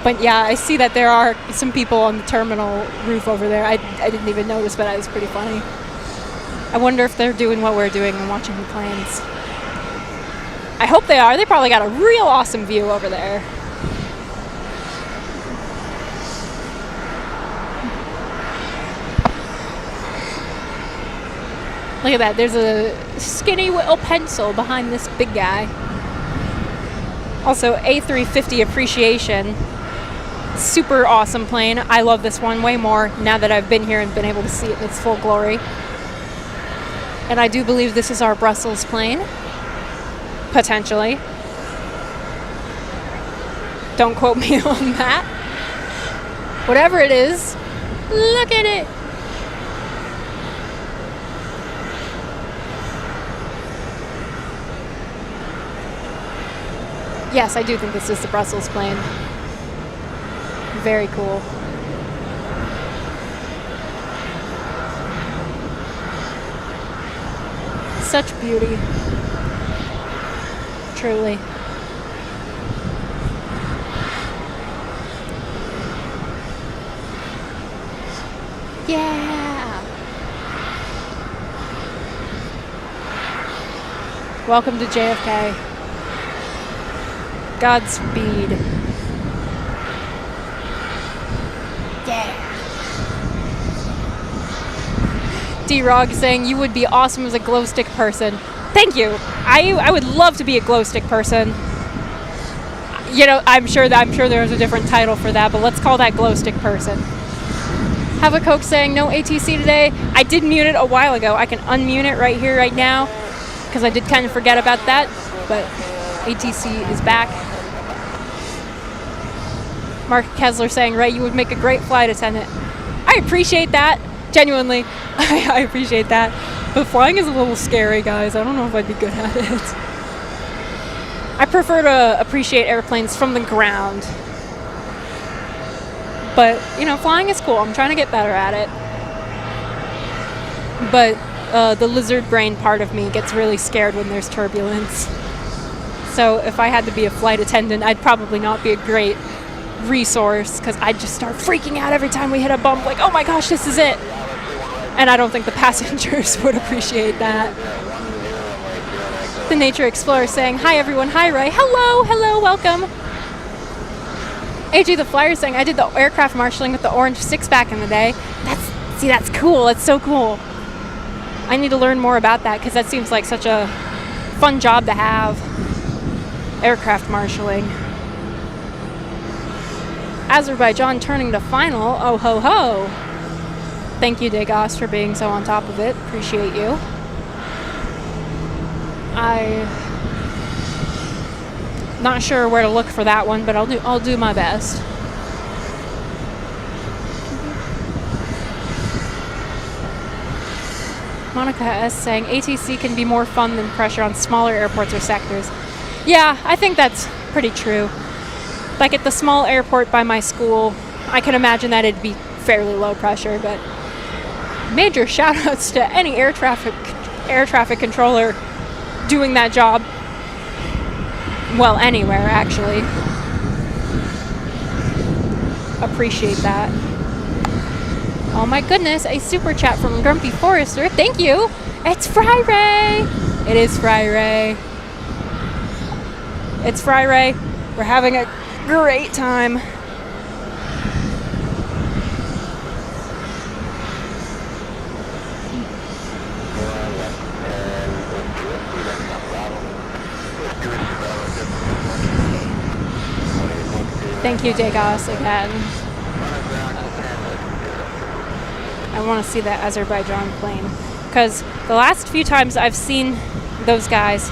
But yeah, I see that there are some people on the terminal roof over there. I didn't even notice, but it was pretty funny. I wonder if they're doing what we're doing and watching the planes. I hope they are. They probably got a real awesome view over there. Look at that. There's a skinny little pencil behind this big guy. Also, A350 appreciation. Super awesome plane. I love this one way more now that I've been here and been able to see it in its full glory. And I do believe this is our Brussels plane. Potentially. Don't quote me on that. Whatever it is, look at it. Yes, I do think this is the Brussels plane. Very cool. Such beauty. Truly. Yeah. Welcome to JFK. Godspeed. Yeah. D-Rog saying you would be awesome as a glow stick person. Thank you. I would love to be a glow stick person. You know, I'm sure there's a different title for that, but let's call that glow stick person. Have a Coke saying no ATC today. I did mute it a while ago. I can unmute it right here, right now, because I did kind of forget about that, but ATC is back. Mark Kessler saying, Ray, you would make a great flight attendant. I appreciate that. Genuinely, I appreciate that. But flying is a little scary, guys. I don't know if I'd be good at it. I prefer to appreciate airplanes from the ground. But, you know, flying is cool. I'm trying to get better at it. But the lizard brain part of me gets really scared when there's turbulence. So if I had to be a flight attendant, I'd probably not be a great resource, because I'd just start freaking out every time we hit a bump, like, oh my gosh, this is it. And I don't think the passengers would appreciate that. The Nature Explorer saying, hi everyone, hi Ray. Hello, hello, welcome. AJ the Flyer saying, I did the aircraft marshalling with the orange 6 back in the day. That's cool. That's so cool. I need to learn more about that, because that seems like such a fun job to have. Aircraft marshalling. Azerbaijan turning to final. Oh ho ho. Thank you, Degas, for being so on top of it. Appreciate you. Not sure where to look for that one, but I'll do my best. Monica S saying ATC can be more fun than pressure on smaller airports or sectors. Yeah, I think that's pretty true. Like at the small airport by my school, I can imagine that it'd be fairly low pressure, but major shout outs to any air traffic controller doing that job. Well, anywhere, actually. Appreciate that. Oh my goodness, a super chat from Grumpy Forester. Thank you. It's Fri-RAE. It is Fri-RAE. It's Fri-RAE. We're having a great time. Thank you, Degas, again. I want to see that Azerbaijan plane, because the last few times I've seen those guys...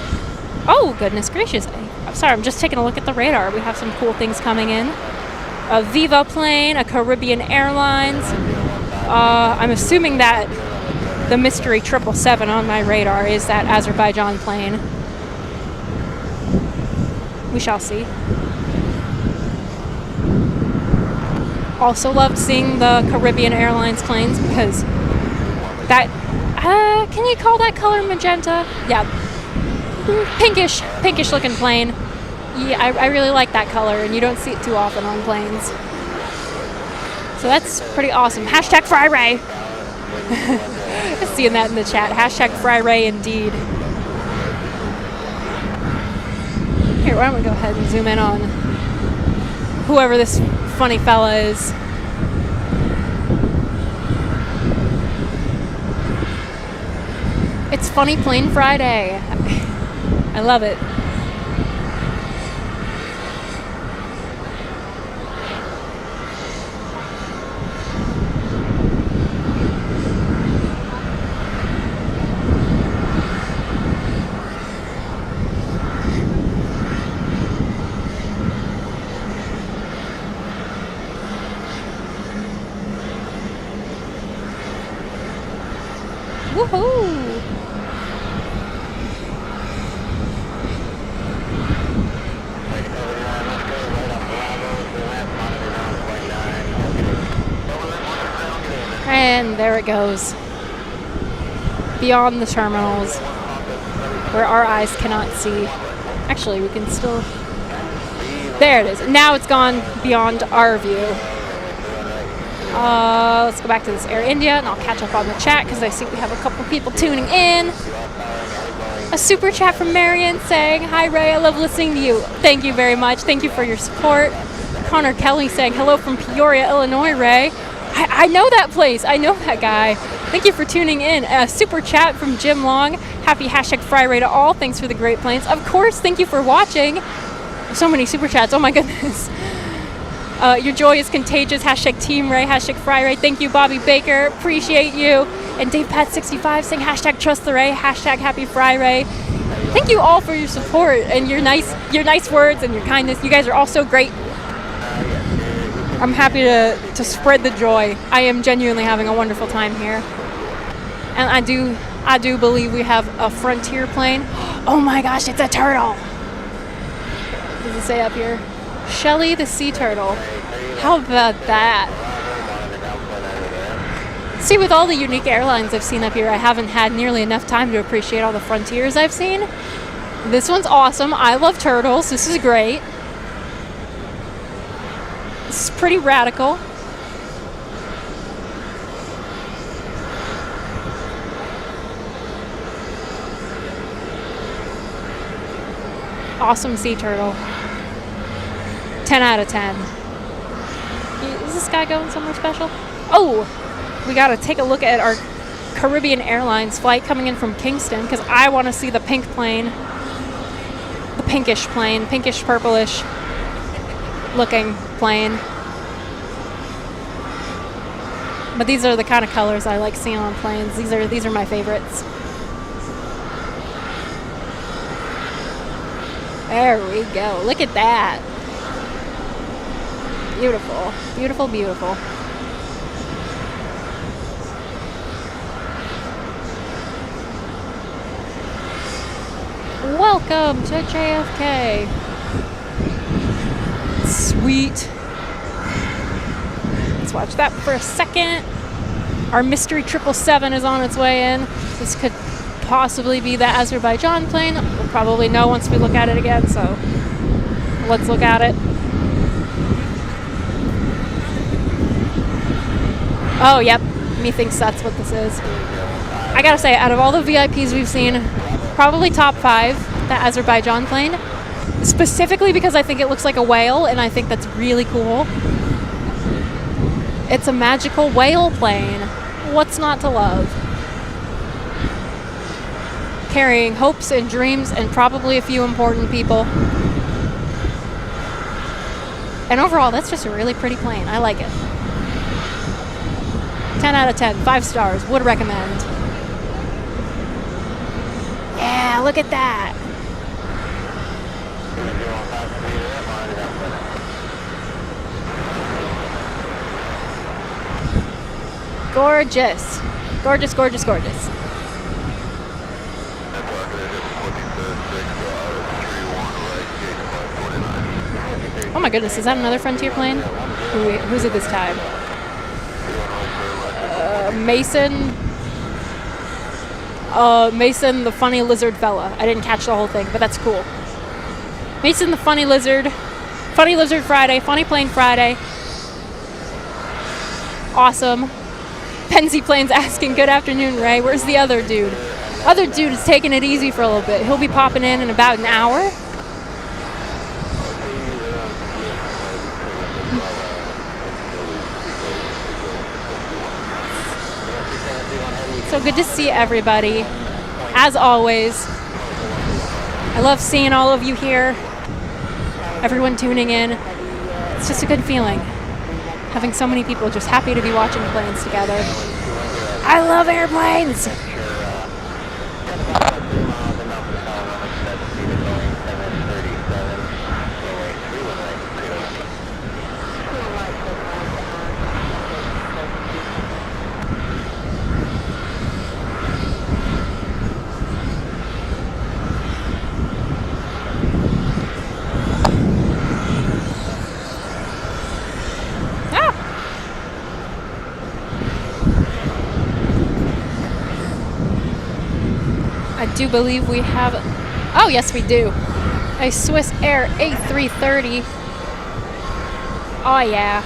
Oh, goodness gracious. I'm sorry, I'm just taking a look at the radar. We have some cool things coming in. A Viva plane, a Caribbean Airlines. I'm assuming that the mystery 777 on my radar is that Azerbaijan plane. We shall see. Also loved seeing the Caribbean Airlines planes, because that, can you call that color magenta? Yeah, pinkish looking plane. Yeah, I really like that color, and you don't see it too often on planes. So that's pretty awesome. Hashtag Fri-RAE. Seeing that in the chat. Hashtag Fri-RAE indeed. Here, why don't we go ahead and zoom in on whoever this funny fella is. It's Funny Plane Friday. I love it. Woohoo! And there it goes. Beyond the terminals. where our eyes cannot see. Actually, we can still... There it is. Now it's gone beyond our view. Let's go back to this Air India, and I'll catch up on the chat because I see we have a couple people tuning in. A super chat from Marion saying, "Hi Ray, I love listening to you." Thank you very much. Thank you for your support. Connor Kelly saying, "Hello from Peoria, Illinois, Ray." I know that place. I know that guy. Thank you for tuning in. A super chat from Jim Long. Happy #Fri-RAE to all. Thanks for the great planes. Of course, thank you for watching. So many super chats. Oh my goodness. Your joy is contagious. #Team Ray. #Fri-RAE. Thank you, Bobby Baker. Appreciate you. And Dave Pat 65 saying #Trust the Ray. #Happy Fri-RAE. Thank you all for your support and your nice words and your kindness. You guys are all so great. I'm happy to spread the joy. I am genuinely having a wonderful time here. And I do believe we have a Frontier plane. Oh my gosh, it's a turtle. Does it say up here? Shelly the sea turtle. How about that? See, with all the unique airlines I've seen up here, I haven't had nearly enough time to appreciate all the Frontiers I've seen. This one's awesome. I love turtles. This is great. This is pretty radical. Awesome sea turtle. 10 out of 10. Is this guy going somewhere special? Oh, we got to take a look at our Caribbean Airlines flight coming in from Kingston because I want to see the pink plane. The pinkish plane, pinkish purplish looking plane. But these are the kind of colors I like seeing on planes. These are my favorites. There we go. Look at that. Beautiful. Beautiful, beautiful. Welcome to JFK. Sweet. Let's watch that for a second. Our mystery 777 is on its way in. This could possibly be the Azerbaijan plane. We'll probably know once we look at it again, so let's look at it. Oh, yep. Methinks that's what this is. I gotta say, out of all the VIPs we've seen, probably top 5, the Azerbaijan plane. Specifically because I think it looks like a whale, and I think that's really cool. It's a magical whale plane. What's not to love? Carrying hopes and dreams and probably a few important people. And overall, that's just a really pretty plane. I like it. 10 out of 10, 5 stars, would recommend. Yeah, look at that. Gorgeous. Gorgeous, gorgeous, gorgeous. Oh my goodness, is that another Frontier plane? Who's it this time? Mason. Mason the funny lizard fella. I didn't catch the whole thing, but that's cool. Mason the funny lizard. Funny Lizard Friday. Funny Plane Friday. Awesome. Penzi Plane's asking, "Good afternoon, Ray. Where's the other dude?" Other dude is taking it easy for a little bit. He'll be popping in about an hour. So good to see everybody, as always. I love seeing all of you here, everyone tuning in. It's just a good feeling, having so many people just happy to be watching planes together. I love airplanes! do believe we have... Oh, yes, we do. A Swiss Air A330. Oh, yeah.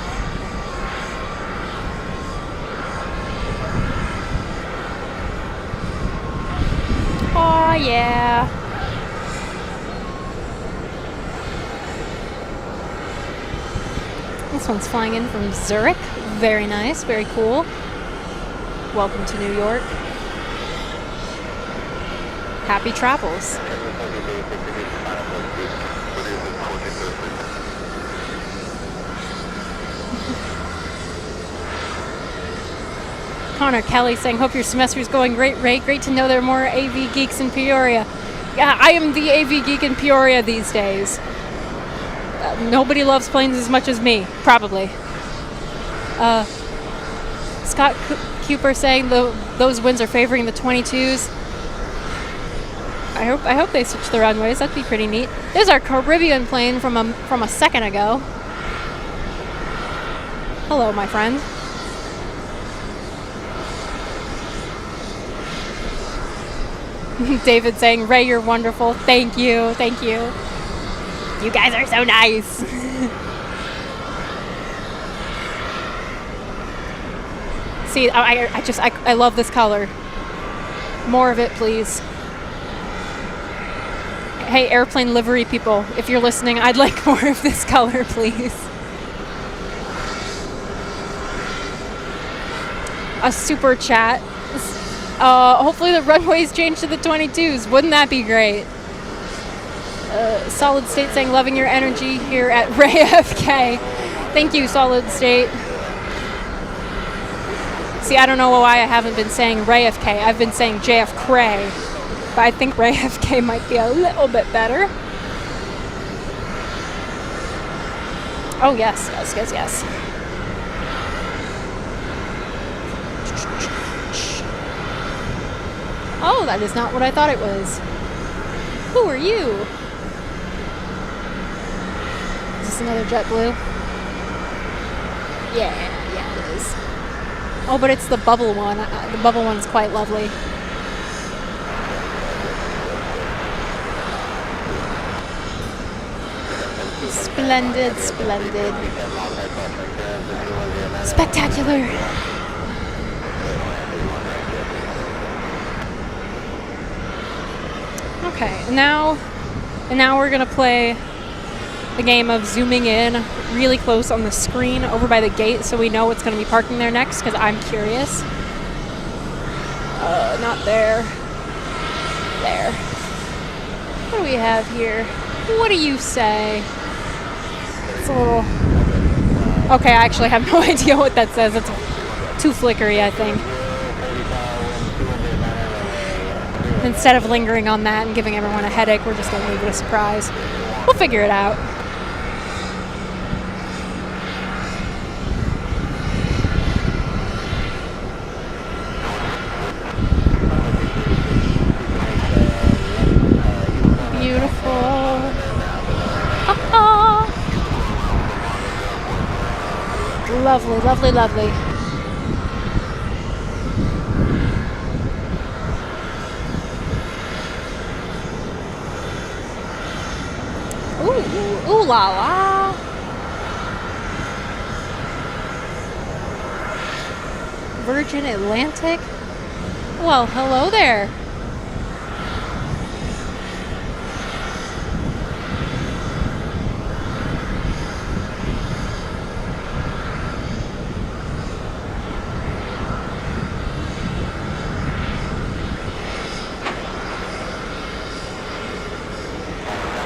Oh, yeah. This one's flying in from Zurich. Very nice, very cool. Welcome to New York. Happy travels. Connor Kelly saying, hope your semester is going great, Ray. Great to know there are more AV geeks in Peoria. Yeah, I am the AV geek in Peoria these days. Nobody loves planes as much as me, probably. Scott Cooper saying those winds are favoring the 22s. I hope they switch the runways. That'd be pretty neat. There's our Caribbean plane from a second ago. Hello, my friend. David saying, Ray, you're wonderful. Thank you. Thank you. You guys are so nice. See, I love this color. More of it, please. Hey, airplane livery people, if you're listening, I'd like more of this color, please. A super chat. Hopefully the runways change to the 22s. Wouldn't that be great? Solid State saying, loving your energy here at JFK. Thank you, Solid State. See, I don't know why I haven't been saying JFK. I've been saying JFK. But I think JFK might be a little bit better. Oh, yes, yes, yes, yes. Oh, that is not what I thought it was. Who are you? Is this another JetBlue? Yeah, it is. Oh, but it's the bubble one. The bubble one's quite lovely. Splendid, splendid. Spectacular. Okay, and now we're gonna play the game of zooming in really close on the screen over by the gate so we know what's gonna be parking there next, because I'm curious. Not there. There. What do we have here? What do you say? It's a little... Okay, I actually have no idea what that says. It's too flickery, I think. Instead of lingering on that and giving everyone a headache, we're just going to leave it a surprise. We'll figure it out. Beautiful. Lovely, lovely, lovely. Ooh la la. Virgin Atlantic? Well, hello there.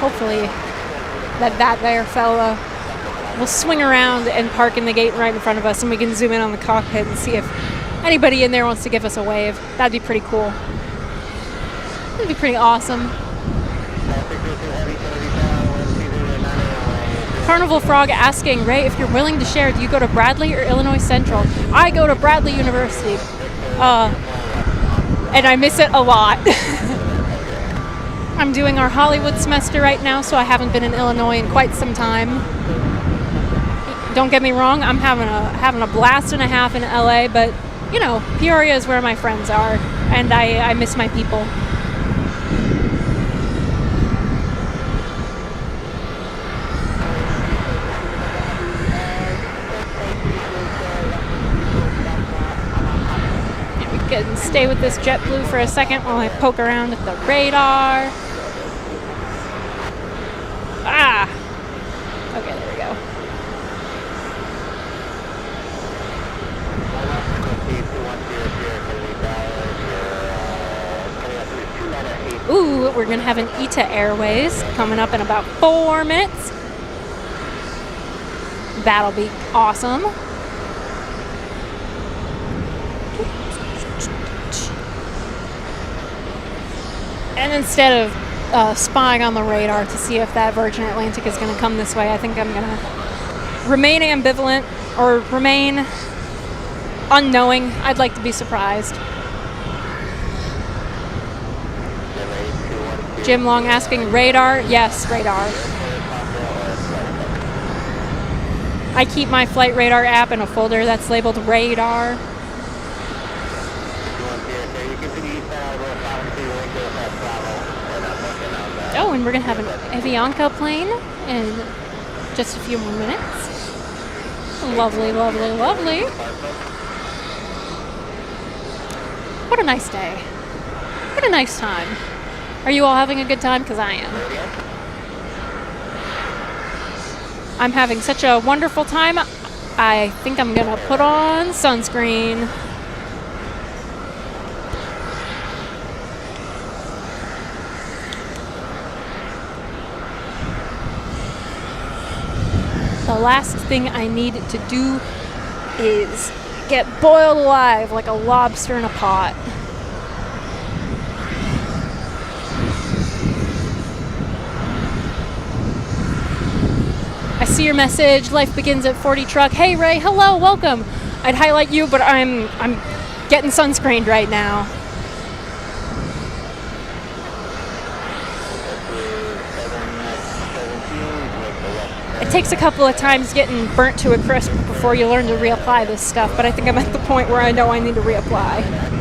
Hopefully that there fella will swing around and park in the gate right in front of us, and we can zoom in on the cockpit and see if anybody in there wants to give us a wave. That'd be pretty cool. That'd be pretty awesome. Carnival Frog asking, Ray, if you're willing to share, do you go to Bradley or Illinois Central? I go to Bradley University. And I miss it a lot. I'm doing our Hollywood semester right now, so I haven't been in Illinois in quite some time. Don't get me wrong, I'm having a blast and a half in LA, but you know, Peoria is where my friends are, and I miss my people. stay with this JetBlue for a second while I poke around at the radar. Ah! Okay, there we go. Ooh, we're gonna have an ITA Airways coming up in about 4 minutes. That'll be awesome. And instead of spying on the radar to see if that Virgin Atlantic is gonna come this way, I think I'm gonna remain ambivalent or remain unknowing. I'd like to be surprised. Jim Long asking radar. Yes, radar. I keep my flight radar app in a folder that's labeled radar. Oh, and we're going to have an Avianca plane in just a few more minutes. Lovely, lovely, lovely. What a nice day. What a nice time. Are you all having a good time? Because I am. I'm having such a wonderful time. I think I'm going to put on sunscreen. The last thing I need to do is get boiled alive like a lobster in a pot. I see your message. Life begins at 40 truck. Hey Ray, hello, welcome. I'd highlight you, but I'm getting sunscreened right now. It takes a couple of times getting burnt to a crisp before you learn to reapply this stuff, but I think I'm at the point where I know I need to reapply.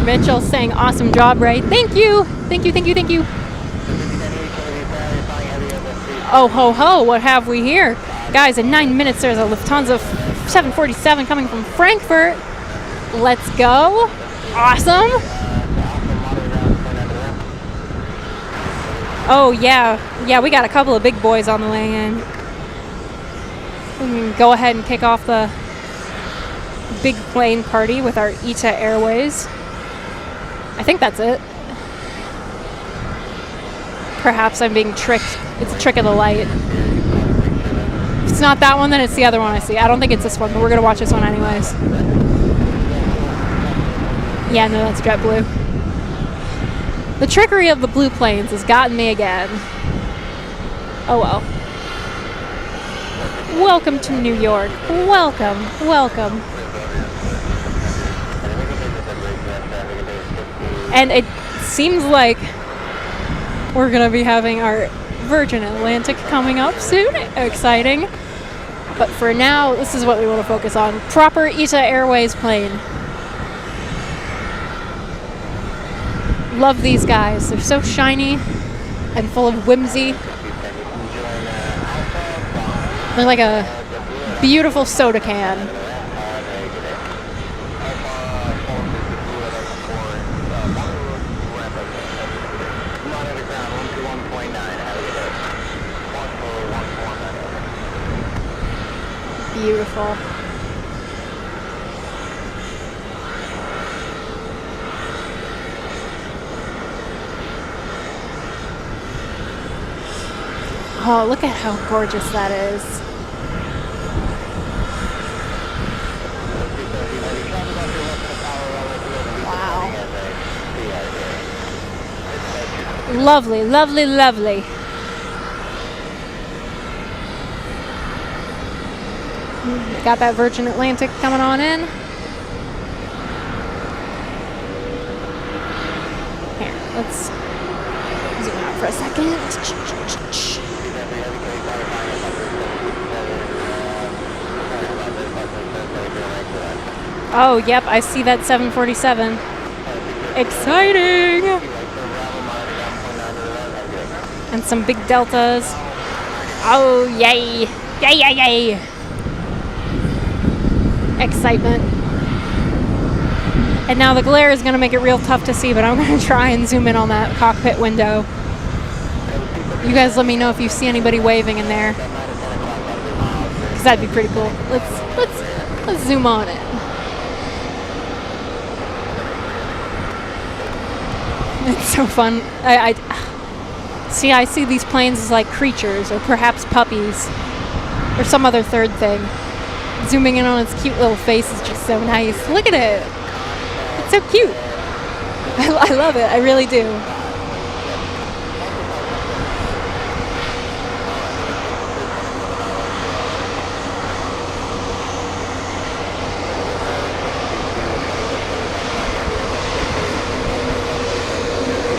Mitchell saying awesome job, Ray. Thank you. Thank you, thank you, thank you. Oh, ho, ho, what have we here? Guys, in 9 minutes, there's a Lufthansa 747 coming from Frankfurt. Let's go. Awesome. Oh, yeah. Yeah, we got a couple of big boys on the way in. We can go ahead and kick off the big plane party with our ITA Airways. I think that's it. Perhaps I'm being tricked. It's a trick of the light. If it's not that one, then it's the other one I see. I don't think it's this one, but we're going to watch this one anyways. Yeah, no, that's JetBlue. The trickery of the blue planes has gotten me again. Oh well. Welcome to New York. Welcome, welcome. And it seems like we're going to be having our Virgin Atlantic coming up soon. Exciting. But for now, this is what we want to focus on. Proper ITA Airways plane. Love these guys. They're so shiny and full of whimsy. They're like a beautiful soda can. Beautiful. Oh, look at how gorgeous that is. Wow. Lovely, lovely, lovely. Got that Virgin Atlantic coming on in. Here, let's for a second. Oh, yep, I see that 747. Exciting! And some big deltas. Oh, yay! Yay, yay, yay! Excitement. And now the glare is going to make it real tough to see, but I'm going to try and zoom in on that cockpit window. You guys let me know if you see anybody waving in there, because that'd be pretty cool. Let's zoom on it. It's so fun. I see these planes as like creatures, or perhaps puppies, or some other third thing. Zooming in on its cute little face is just so nice. Look at it. It's so cute. I love it. I really do.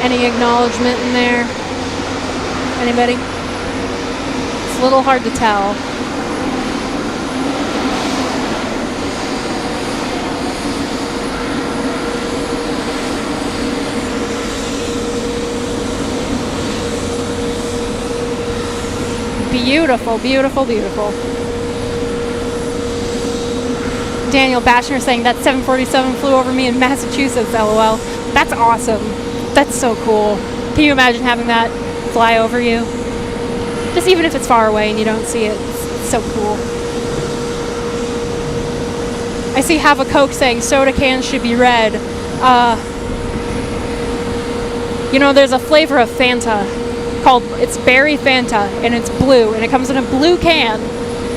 Any acknowledgement in there? Anybody? It's a little hard to tell. Beautiful, beautiful, beautiful. Daniel Bashner saying that 747 flew over me in Massachusetts, LOL. That's awesome. That's so cool. Can you imagine having that fly over you? Just even if it's far away and you don't see it. It's so cool. I see Have a Coke saying soda cans should be red. You know, there's a flavor of Fanta called, it's berry Fanta, and it's blue, and it comes in a blue can,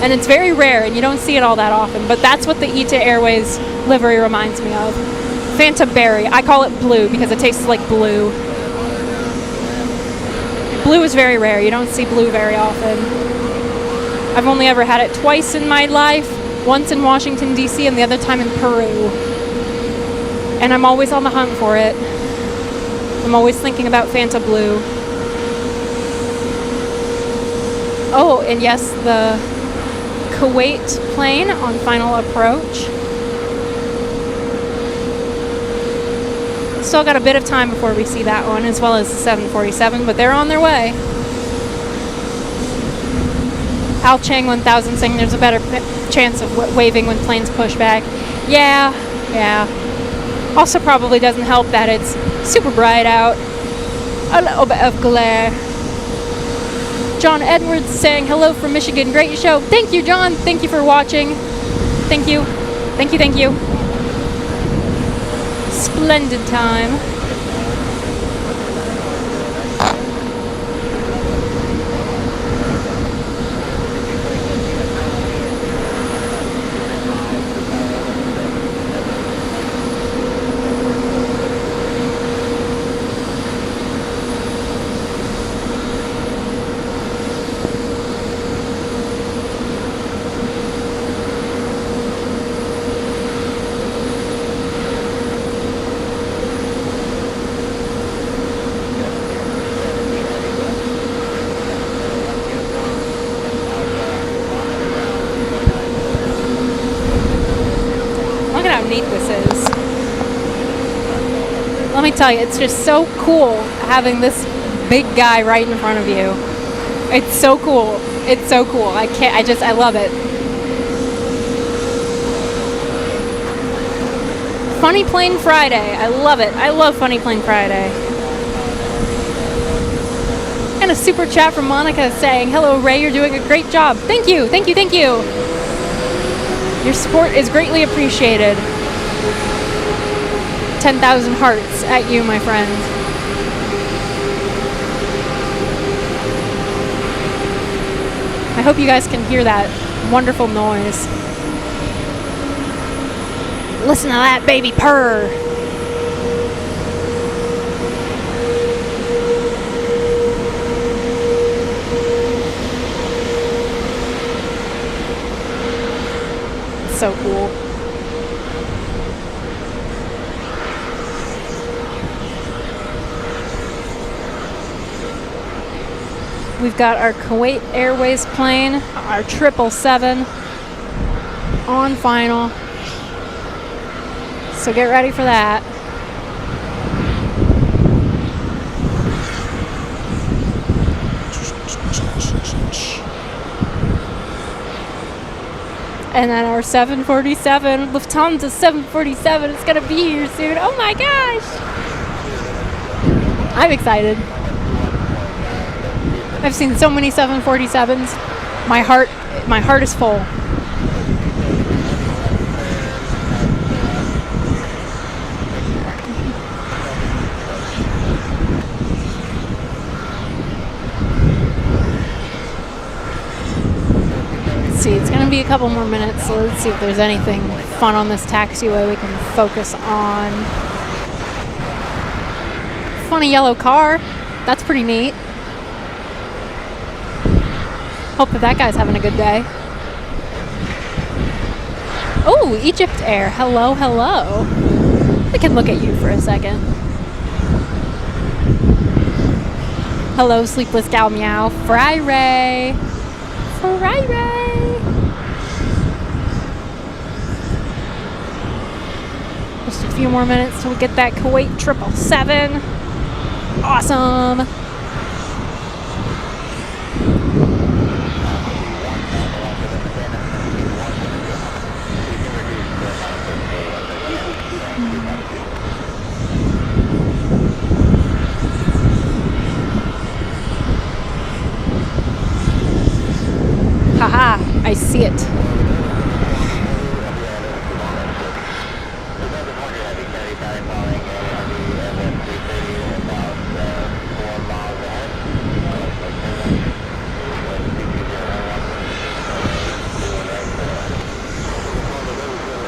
and it's very rare, and you don't see it all that often, but that's what the ETA Airways livery reminds me of. Fanta berry. I call it blue because it tastes like blue. Blue is very rare. You don't see blue very often. I've only ever had it twice in my life, once in Washington, D.C., and the other time in Peru. And I'm always on the hunt for it. I'm always thinking about Fanta blue. Oh, and yes, the Kuwait plane on final approach. Still got a bit of time before we see that one, as well as the 747, but they're on their way. Al Chang 1000 saying there's a better chance of waving when planes push back. Yeah. Also probably doesn't help that it's super bright out. A little bit of glare. John Edwards saying hello from Michigan. Great show. Thank you, John. Thank you for watching. Thank you. Splendid time. Let me tell you, it's just so cool having this big guy right in front of you. It's so cool. I love it. Funny Plane Friday. I love it. I love Funny Plane Friday. And a super chat from Monica saying, hello, Ray, you're doing a great job. Thank you. Your support is greatly appreciated. 10,000 hearts at you, my friend. I hope you guys can hear that wonderful noise. Listen to that baby purr. It's so cool. We've got our Kuwait Airways plane, our 777 on final. So get ready for that. And then our 747, Lufthansa 747 is going to be here soon. Oh my gosh! I'm excited. I've seen so many 747s. My heart is full. See, it's going to be a couple more minutes, so let's see if there's anything fun on this taxiway we can focus on. Funny yellow car. That's pretty neat. Hope that guy's having a good day. Oh, Egypt Air. Hello, hello. We can look at you for a second. Hello, sleepless gal meow. Fri-RAE. Fri-RAE. Just a few more minutes till we get that Kuwait 777. Awesome. Haha, I see it.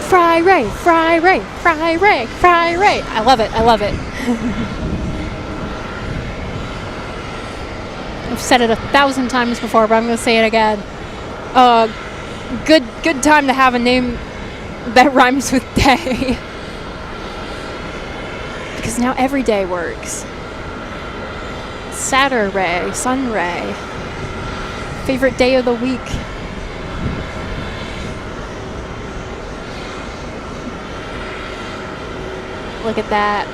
Fri-RAE, Fri-RAE, Fri-RAE, Fri-RAE. I love it, I love it. I've said it 1,000 times before, but I'm going to say it again. Good time to have a name that rhymes with day. Because now every day works. Saturday, Sunray. Favorite day of the week. Look at that.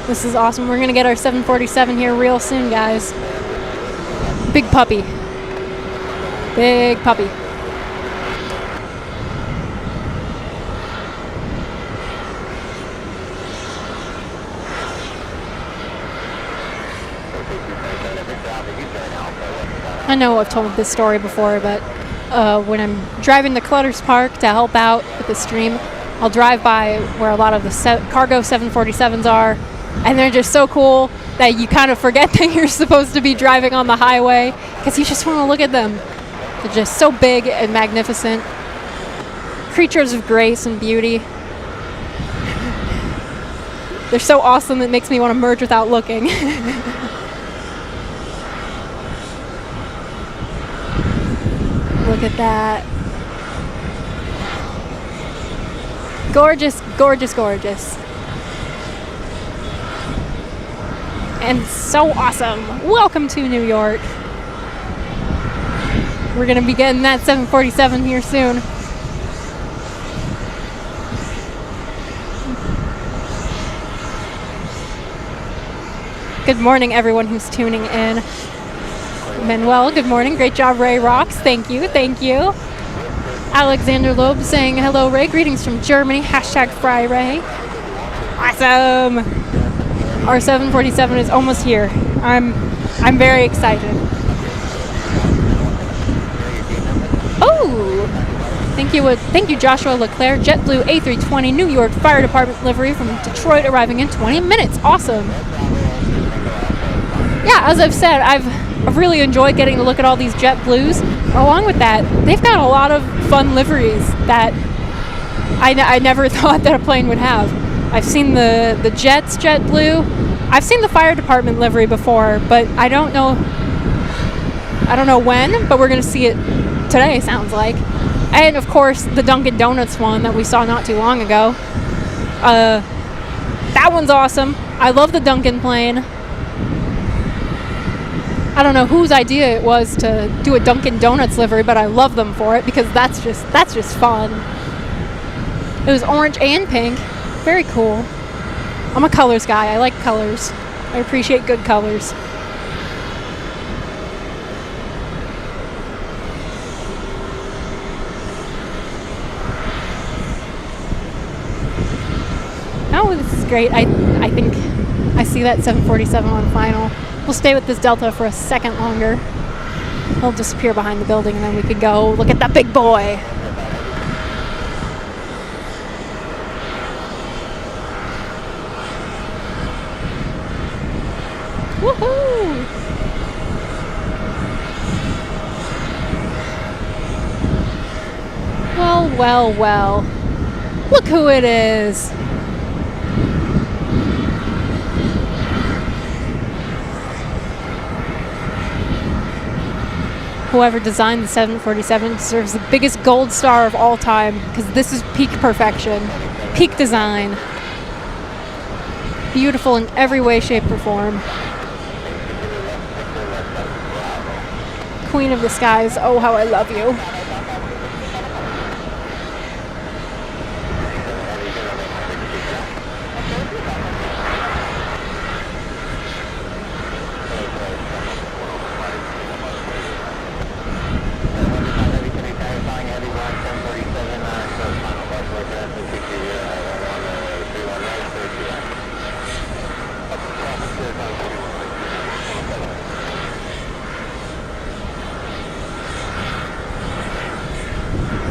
This is awesome. We're going to get our 747 here real soon, guys. Big puppy. Big puppy. I know I've told this story before, but when I'm driving to Clutter's Park to help out with the stream, I'll drive by where a lot of the cargo 747s are, and they're just so cool that you kind of forget that you're supposed to be driving on the highway because you just want to look at them. They're just so big and magnificent. Creatures of grace and beauty. They're so awesome it makes me want to merge without looking. Look at that. Gorgeous, gorgeous, gorgeous. And so awesome. Welcome to New York. We're going to be getting that 747 here soon. Good morning, everyone who's tuning in. Manuel, good morning. Great job, Ray Rocks. Thank you. Thank you. Alexander Loeb saying, hello, Ray. Greetings from Germany. Hashtag Fri-RAE. Awesome. Our 747 is almost here. I'm very excited. Oh, thank you, Joshua Leclerc. JetBlue A320 New York Fire Department livery from Detroit, arriving in 20 minutes. Awesome. Yeah, as I've said, I've really enjoyed getting to look at all these JetBlues. Along with that, they've got a lot of fun liveries that I never thought that a plane would have. I've seen the Jets JetBlue. I've seen the fire department livery before, but I don't know when, but we're going to see it today, sounds like. And of course, the Dunkin' Donuts one that we saw not too long ago. That one's awesome. I love the Duncan plane. I don't know whose idea it was to do a Dunkin' Donuts livery, but I love them for it because that's just fun. It was orange and pink. Very cool. I'm a colors guy. I like colors. I appreciate good colors. Oh, this is great. I think I see that 747 on final. We'll stay with this Delta for a second longer. He'll disappear behind the building and then we could go look at that big boy. Woohoo! Well, well, well. Look who it is. Whoever designed the 747 deserves the biggest gold star of all time because this is peak perfection, peak design. Beautiful in every way, shape, or form. Queen of the skies, oh how I love you.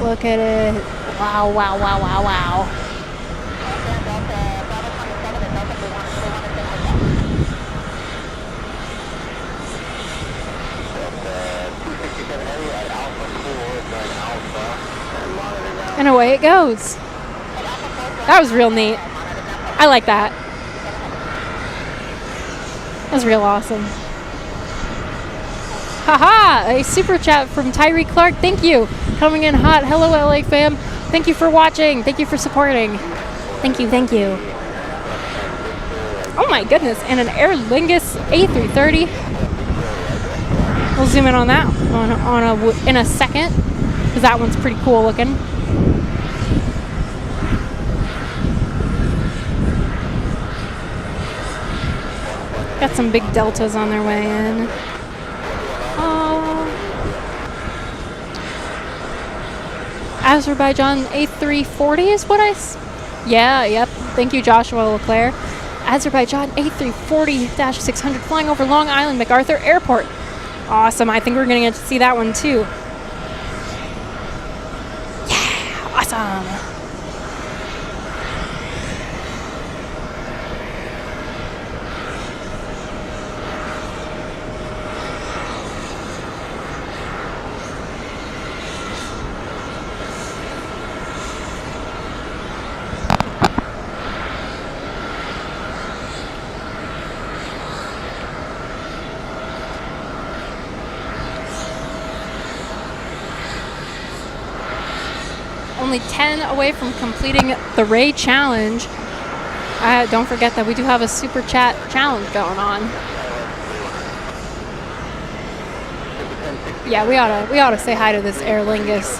Look at it. Wow, wow, wow, wow, wow. And away it goes. That was real neat. I like that. That was real awesome. Haha! A super chat from Tyree Clark. Thank you. Coming in hot. Hello, LA fam. Thank you for watching. Thank you for supporting. Thank you, thank you. Oh my goodness. And an Aer Lingus A330. We'll zoom in on that in a second because that one's pretty cool looking. Got some big Deltas on their way in. Azerbaijan A340 is what yep. Thank you, Joshua Leclerc. Azerbaijan A340-600 flying over Long Island MacArthur Airport. Awesome. I think we're going to get to see that one too. Yeah, awesome. Only 10 away from completing the RAE challenge. Don't forget that we do have a super chat challenge going on. Yeah, we oughta say hi to this Aer Lingus.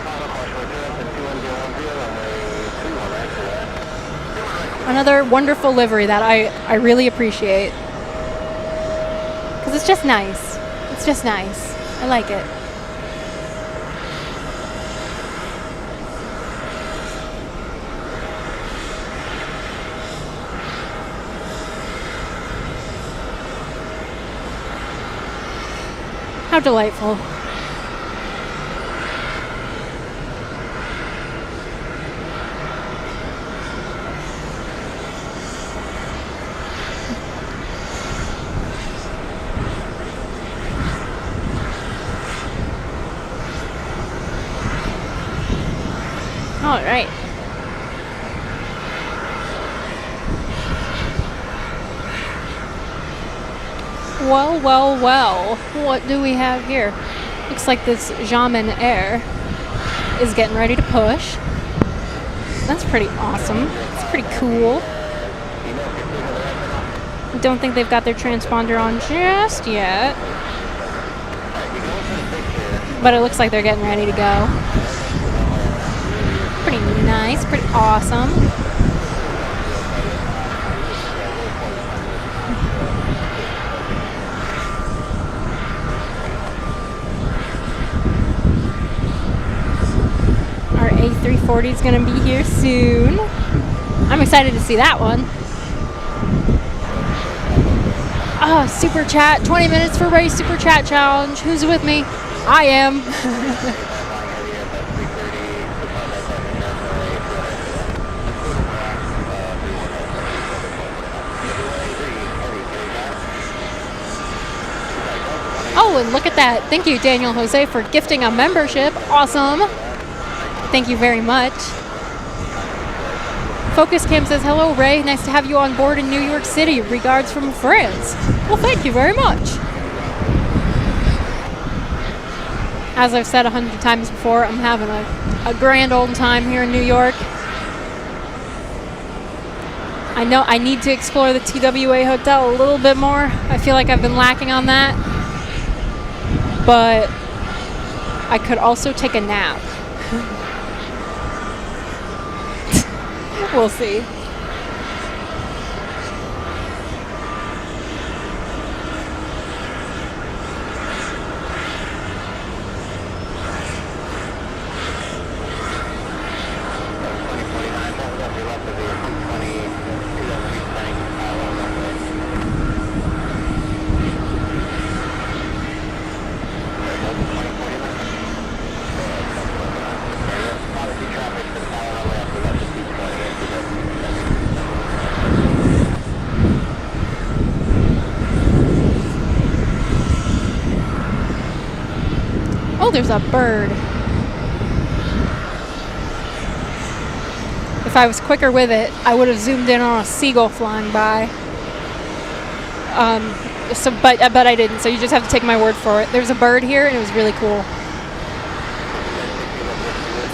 Another wonderful livery that I really appreciate. Because it's just nice. It's just nice. I like it. How delightful. All right. Well, well, well. What do we have here? Looks like this Jamin Air is getting ready to push. That's pretty awesome. It's pretty cool. I don't think they've got their transponder on just yet. But it looks like they're getting ready to go. Pretty nice, pretty awesome. Our A340 is going to be here soon. I'm excited to see that one. Oh, Super Chat. 20 minutes for Ray Super Chat Challenge. Who's with me? I am. Oh, and look at that. Thank you, Daniel Jose, for gifting a membership. Awesome. Thank you very much. Focus Cam says, hello, Ray. Nice to have you on board in New York City. Regards from France. Well, thank you very much. As I've said 100 times before, I'm having a grand old time here in New York. I know I need to explore the TWA Hotel a little bit more. I feel like I've been lacking on that. But I could also take a nap. We'll see. Oh, there's a bird. If I was quicker with it, I would have zoomed in on a seagull flying by. But I didn't, so you just have to take my word for it. There's a bird here, and it was really cool.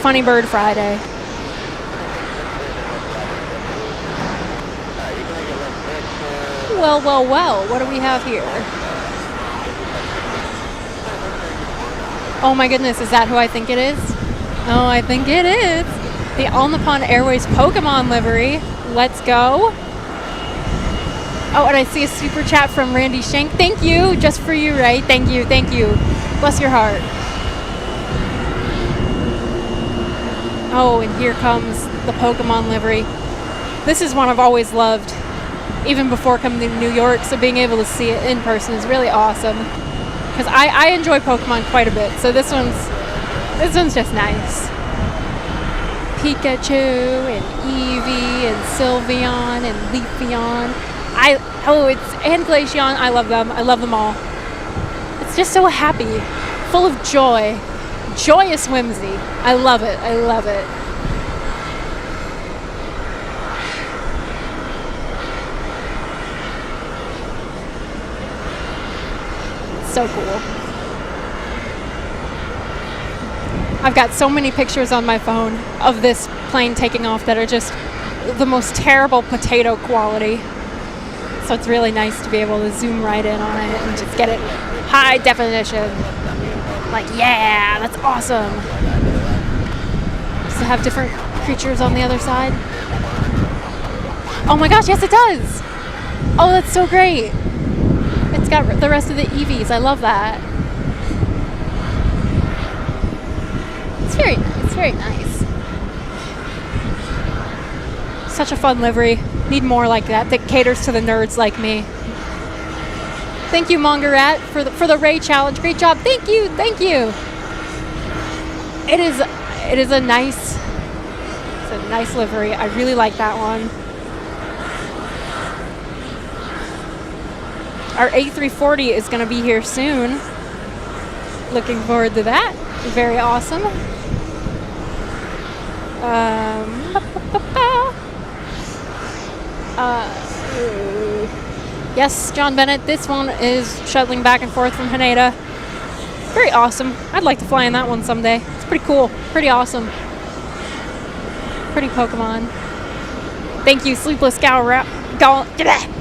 Funny Bird Friday. Well, well, well, what do we have here? Oh my goodness, is that who I think it is? Oh, I think it is. The All Nippon Airways Pokemon livery. Let's go. Oh, and I see a super chat from Randy Shank. Thank you, just for you, Ray. Thank you, thank you. Bless your heart. Oh, and here comes the Pokemon livery. This is one I've always loved, even before coming to New York, so being able to see it in person is really awesome. Because I enjoy Pokemon quite a bit, so this one's just nice. Pikachu and Eevee and Sylveon and Leafeon. And Glaceon. I love them. I love them all. It's just so happy, full of joy, joyous whimsy. I love it. I love it. So cool. I've got so many pictures on my phone of this plane taking off that are just the most terrible potato quality. So it's really nice to be able to zoom right in on it and just get it high definition. Like, yeah, that's awesome. Does it have different creatures on the other side? Oh my gosh, yes it does! Oh, that's so great! It's got the rest of the EVs. I love that. It's very nice. Such a fun livery. Need more like that caters to the nerds like me. Thank you, Mongarat, for the Ray challenge. Great job. Thank you. Thank you. It is a nice livery. I really like that one. Our A340 is going to be here soon. Looking forward to that. Very awesome. Yes, John Bennett, this one is shuttling back and forth from Haneda. Very awesome. I'd like to fly in that one someday. It's pretty cool. Pretty awesome. Pretty Pokemon. Thank you, Sleepless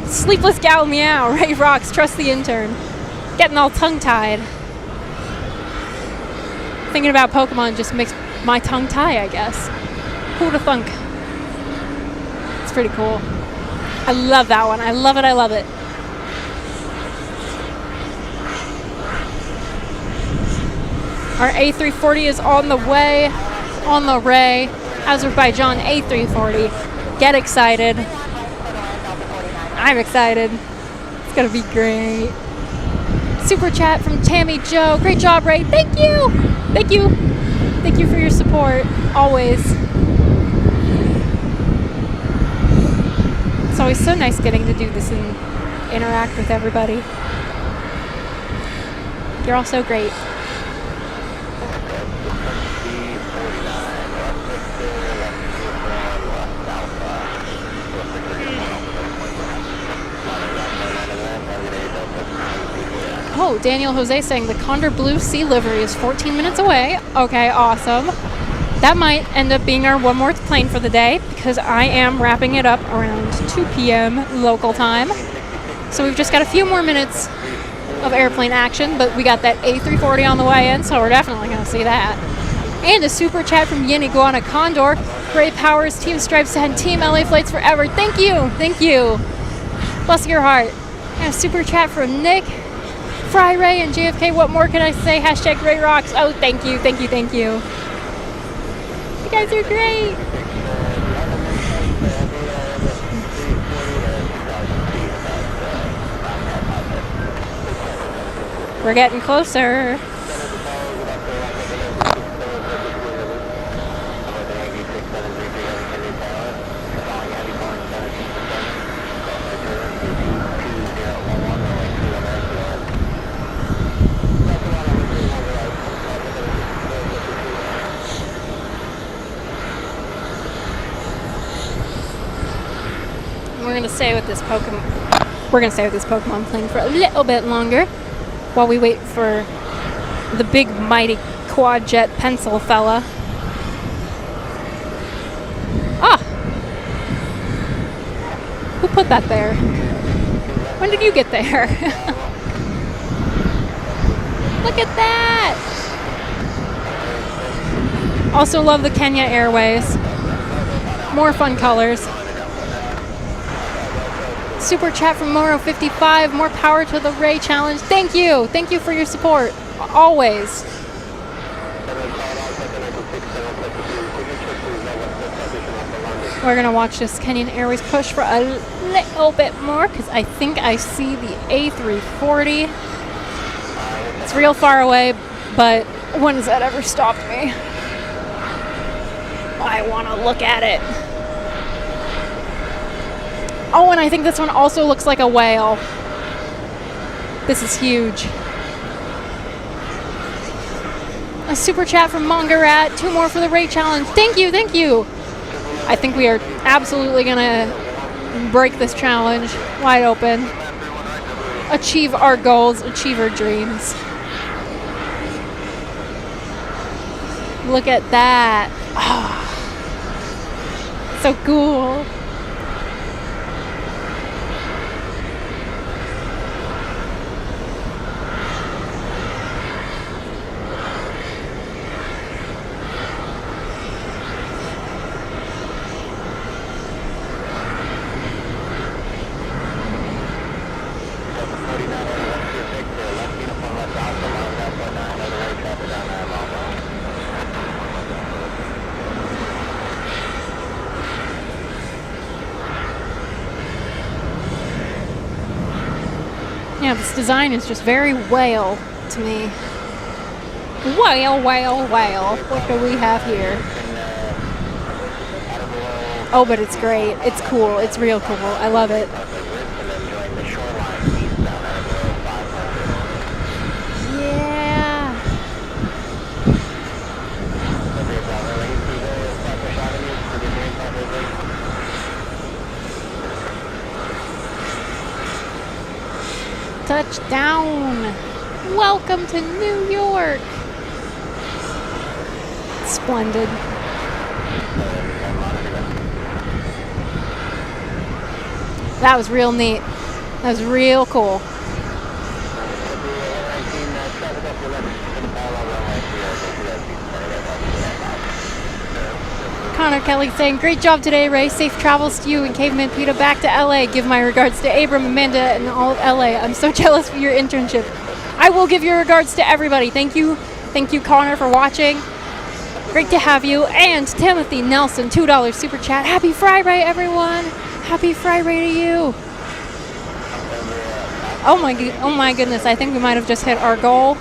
Sleepless Gal Meow. Ray rocks. Trust the intern. Getting all tongue-tied. Thinking about Pokemon just makes my tongue tie, I guess. Who'da thunk? It's pretty cool. I love that one. I love it. I love it. Our A340 is on the way. On the RAE. Azerbaijan A340. Get excited. I'm excited. It's gonna be great. Super chat from Tammy Joe. Great job, Ray. Thank you. Thank you. Thank you for your support. Always. It's always so nice getting to do this and interact with everybody. You're all so great. Oh, Daniel Jose saying the Condor Blue Sea livery is 14 minutes away. Okay, awesome. That might end up being our one more plane for the day because I am wrapping it up around 2 p.m. local time. So we've just got a few more minutes of airplane action, but we got that A340 on the way in, so we're definitely going to see that. And a super chat from Yin Iguana Condor. Ray Powers, Team Stripes, and Team LA Flights Forever. Thank you. Thank you. Bless your heart. And a super chat from Nick. Fri-RAE and JFK, what more can I say? Hashtag Ray Rocks. Oh, thank you, thank you, thank you. You guys are great. We're getting closer. We're gonna stay with this Pokemon plane for a little bit longer while we wait for the big mighty quad jet pencil fella. Ah! Who put that there? When did you get there? Look at that! Also love the Kenya Airways. More fun colors. Super chat from Moro55. More power to the RAE challenge. Thank you. Thank you for your support. Always. We're going to watch this Kenyan Airways push for a little bit more because I think I see the A340. It's real far away, but when has that ever stopped me? I want to look at it. Oh, and I think this one also looks like a whale. This is huge. A super chat from Mongarat. 2 more for the RAE challenge. Thank you, thank you. I think we are absolutely going to break this challenge wide open. Achieve our goals, achieve our dreams. Look at that. Oh, so cool. Yeah, this design is just very whale to me. Whale, whale, whale. What do we have here? Oh, but it's great. It's cool. It's real cool. I love it. Yeah. Touchdown! Welcome to New York! Splendid. That was real neat. That was real cool. Connor Kelly saying, great job today, Ray. Safe travels to you and Caveman Peter back to LA. Give my regards to Abram, Amanda, and all of LA. I'm so jealous for your internship. I will give your regards to everybody. Thank you. Thank you, Connor, for watching. Great to have you. And Timothy Nelson, $2 super chat. Happy Friday, everyone. Happy Friday to you. Oh my goodness. I think we might have just hit our goal.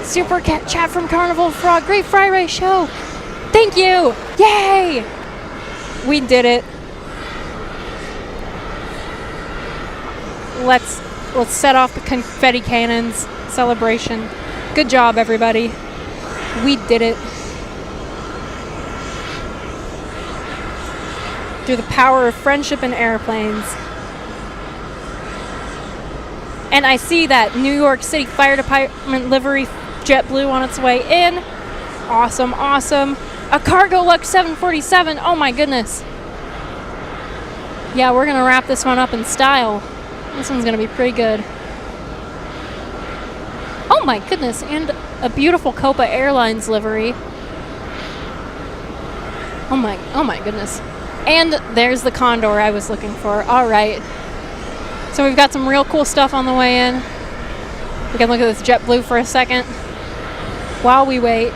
Super chat from Carnival Frog. Great Friday show. Thank you! Yay! We did it. Let's set off the confetti cannons celebration. Good job, everybody. We did it. Through the power of friendship and airplanes. And I see that New York City Fire Department livery JetBlue on its way in. Awesome, awesome. A Cargo Lux 747. Oh my goodness. Yeah, we're going to wrap this one up in style. This one's going to be pretty good. Oh my goodness. And a beautiful Copa Airlines livery. Oh my goodness. And there's the Condor I was looking for. All right. So we've got some real cool stuff on the way in. We can look at this JetBlue for a second while we wait.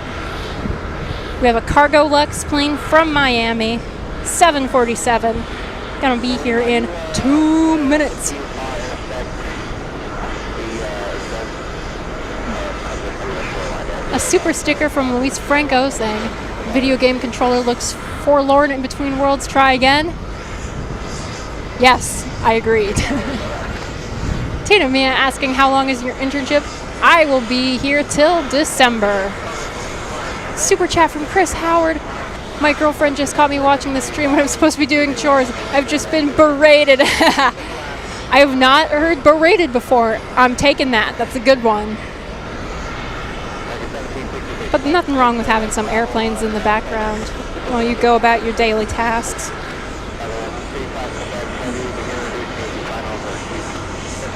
We have a Cargo Lux plane from Miami, 747. Gonna be here in 2 minutes. A super sticker from Luis Franco saying, video game controller looks forlorn in between worlds, try again. Yes, I agreed. Tina Mia asking, how long is your internship? I will be here till December. Super chat from Chris Howard. My girlfriend just caught me watching the stream when I'm supposed to be doing chores. I've just been berated. I have not heard berated before. I'm taking that. That's a good one. But nothing wrong with having some airplanes in the background while you go about your daily tasks.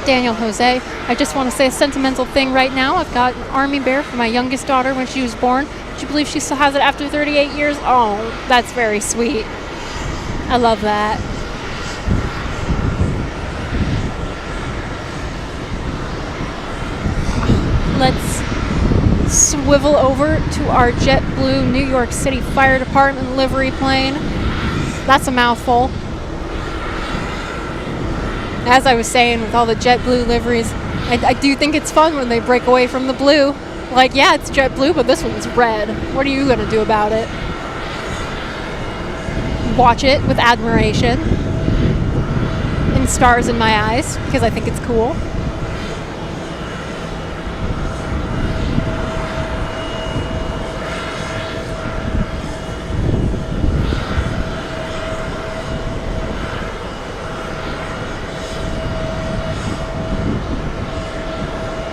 Daniel Jose, I just want to say a sentimental thing right now. I've got an army bear for my youngest daughter when she was born. Do you believe she still has it after 38 years? Oh, that's very sweet. I love that. Let's swivel over to our JetBlue New York City Fire Department livery plane. That's a mouthful. As I was saying, with all the JetBlue liveries, I do think it's fun when they break away from the blue. Like, yeah, it's JetBlue, but this one's red. What are you going to do about it? Watch it with admiration and stars in my eyes, because I think it's cool.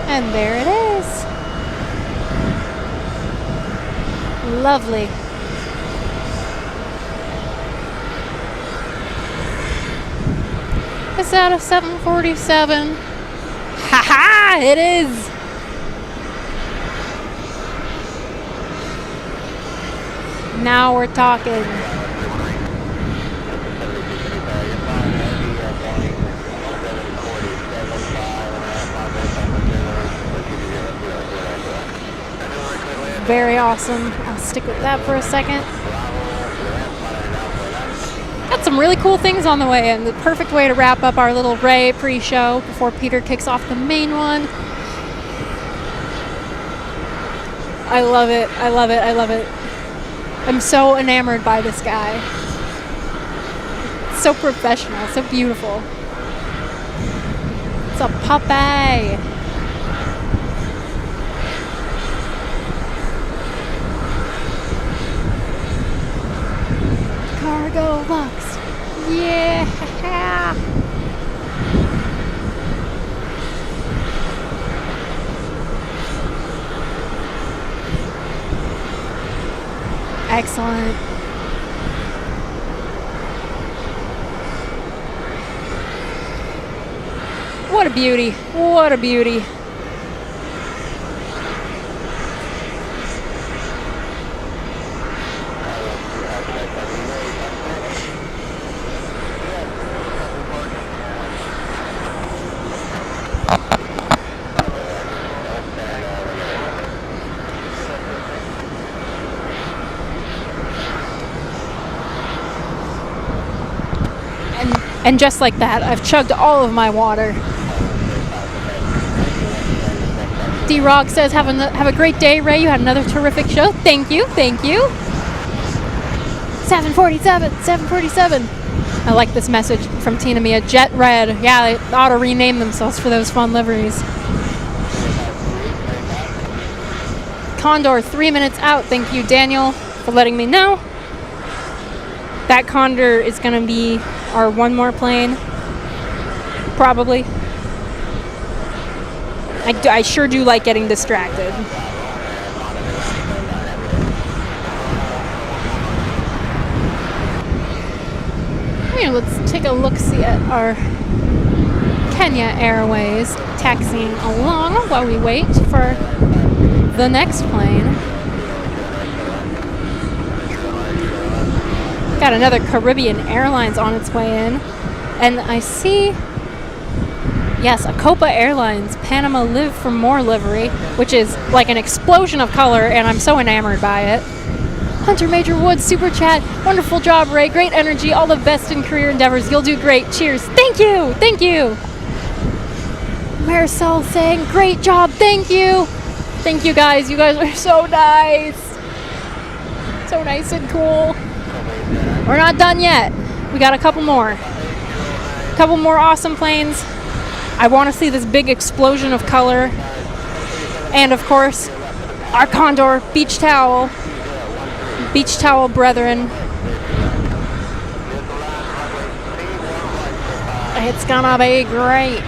And there it is. Lovely. Is that a 747? Ha-ha! It is! Now we're talking. Very awesome. I'll stick with that for a second. Got some really cool things on the way, and the perfect way to wrap up our little Ray pre-show before Peter kicks off the main one. I love it. I love it. I love it. I'm so enamored by this guy. So professional. So beautiful. It's a puppy. Cargo Lux. Yeah. Excellent. What a beauty. What a beauty. And just like that, I've chugged all of my water. D-Rock says, have a great day, Ray. You had another terrific show. Thank you, thank you. 747, 747. I like this message from Tina Mia. Jet Red. Yeah, they ought to rename themselves for those fun liveries. Condor, 3 minutes out. Thank you, Daniel, for letting me know. That Condor is going to be our one more plane. Probably. I sure do like getting distracted. Let's take a look-see at our Kenya Airways taxiing along while we wait for the next plane. Got another Caribbean Airlines on its way in. And I see, yes, a Copa Airlines Panama Live for More livery, which is like an explosion of color, and I'm so enamored by it. Hunter Major Woods, Super Chat. Wonderful job, Ray. Great energy. All the best in career endeavors. You'll do great. Cheers. Thank you. Thank you. Marisol saying, great job. Thank you. Thank you, guys. You guys are so nice. So nice and cool. We're not done yet. We got a couple more. Couple more awesome planes. I want to see this big explosion of color. And, of course, our Condor beach towel. Beach towel brethren. It's gonna be great.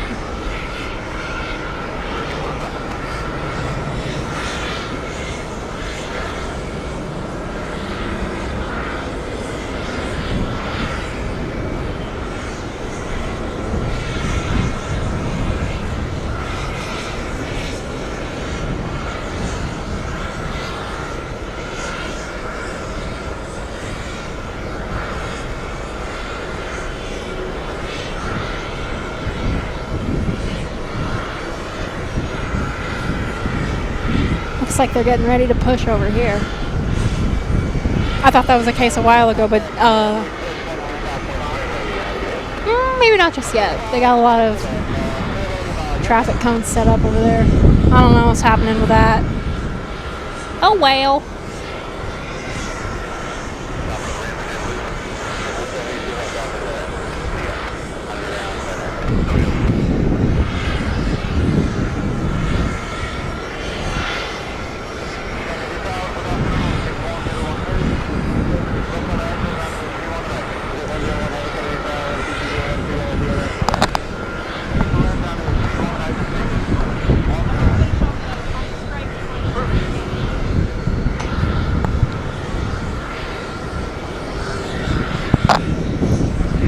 Like they're getting ready to push over here. I thought that was the case a while ago, but maybe not just yet. They got a lot of traffic cones set up over there. I don't know what's happening with that. Oh well.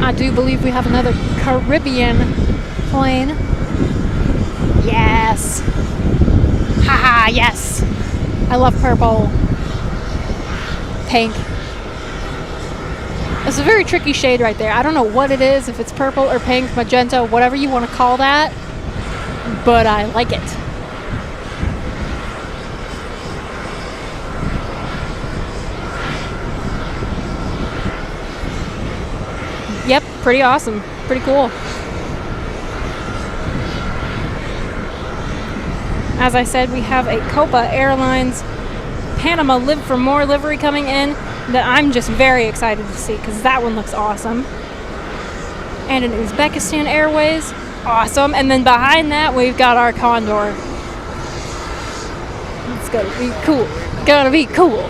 I do believe we have another Caribbean plane. Yes. Haha, yes. I love purple. Pink. It's a very tricky shade right there. I don't know what it is, if it's purple or pink, magenta, whatever you want to call that. But I like it. Yep, pretty awesome. Pretty cool. As I said, we have a Copa Airlines Panama Live for More livery coming in that I'm just very excited to see because that one looks awesome. And an Uzbekistan Airways, awesome. And then behind that, we've got our Condor. It's gonna be cool. Gonna be cool.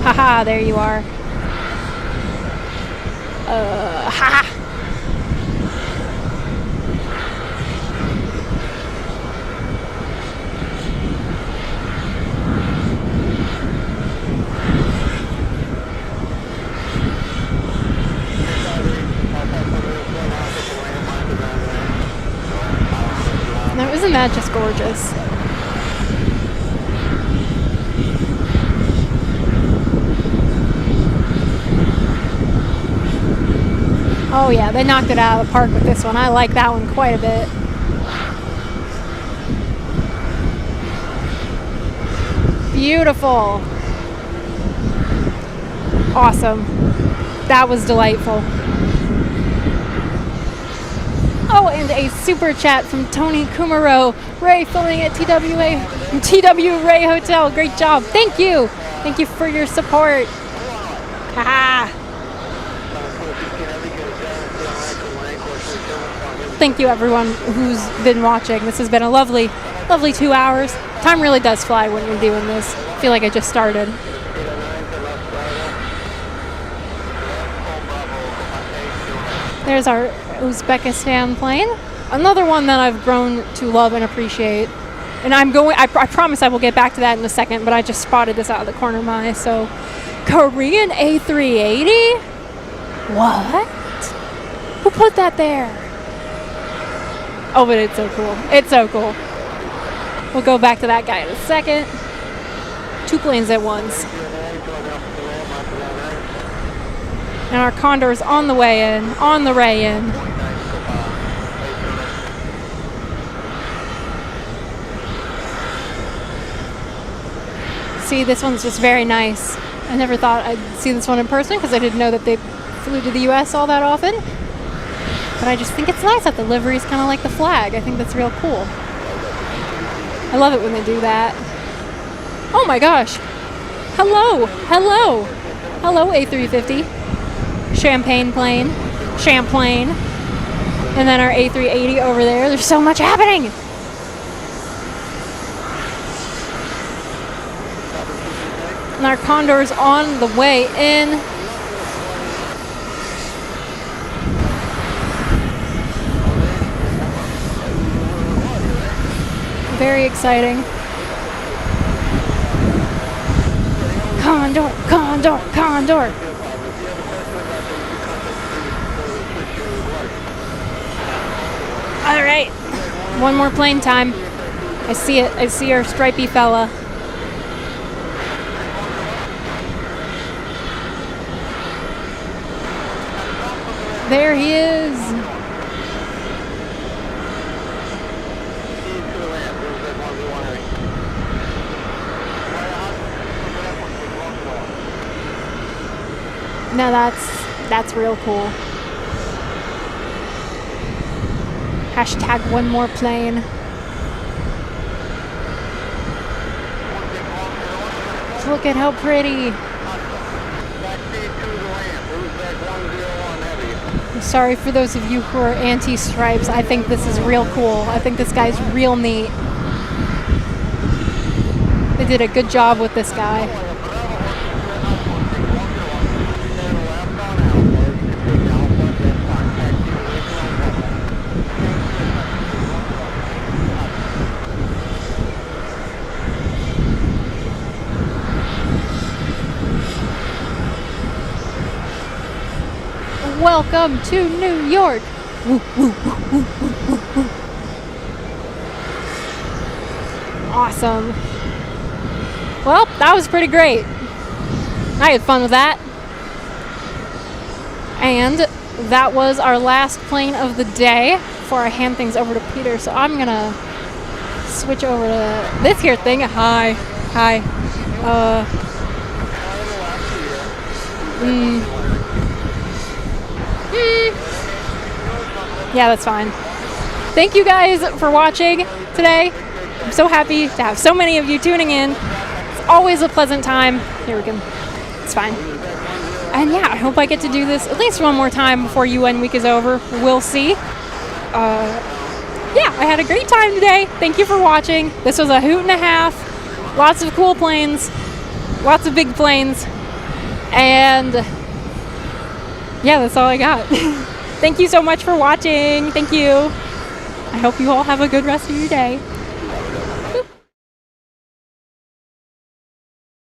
Haha, there you are. Isn't that just gorgeous? Oh yeah, they knocked it out of the park with this one. I like that one quite a bit. Beautiful. Awesome. That was delightful. Oh, and a super chat from Tony Kumaro. Ray filming at TWA Hotel. Great job. Thank you. Thank you for your support. Haha. Thank you everyone who's been watching. This has been a lovely 2 hours. Time really does fly when you're doing this. I feel like I just started. There's our Uzbekistan plane. Another one that I've grown to love and appreciate. And I promise I will get back to that in a second, but I just spotted this out of the corner of my eye. So, Korean A380? What? Who put that there? Oh, but it's so cool. It's so cool. We'll go back to that guy in a second. 2 planes at once. And our Condor's on the way in, on the way in. See, this one's just very nice. I never thought I'd see this one in person because I didn't know that they flew to the US all that often. But I just think it's nice that the livery is kind of like the flag. I think that's real cool. I love it when they do that. Oh my gosh. Hello. Hello. Hello, A350. Champagne plane. Champlain. And then our A380 over there. There's so much happening. And our Condor's on the way in. Very exciting. Condor, Condor, Condor. All right, one more plane time. I see it. I see our stripy fella. There he is. Now that's real cool. Hashtag one more plane. Look at how pretty. I'm sorry for those of you who are anti-stripes. I think this is real cool. I think this guy's real neat. They did a good job with this guy. Welcome to New York. Woo, woo, woo, woo, woo, woo. Awesome. Well, that was pretty great. I had fun with that. And that was our last plane of the day before I hand things over to Peter. So I'm gonna switch over to this here thing. Hi. Yeah, that's fine. Thank you guys for watching today. I'm so happy to have so many of you tuning in. It's always a pleasant time. Here we go. It's fine. And yeah, I hope I get to do this at least one more time before UN week is over. We'll see. Yeah, I had a great time today. Thank you for watching. This was a hoot and a half. Lots of cool planes. Lots of big planes. And yeah, that's all I got. Thank you so much for watching. Thank you. I hope you all have a good rest of your day.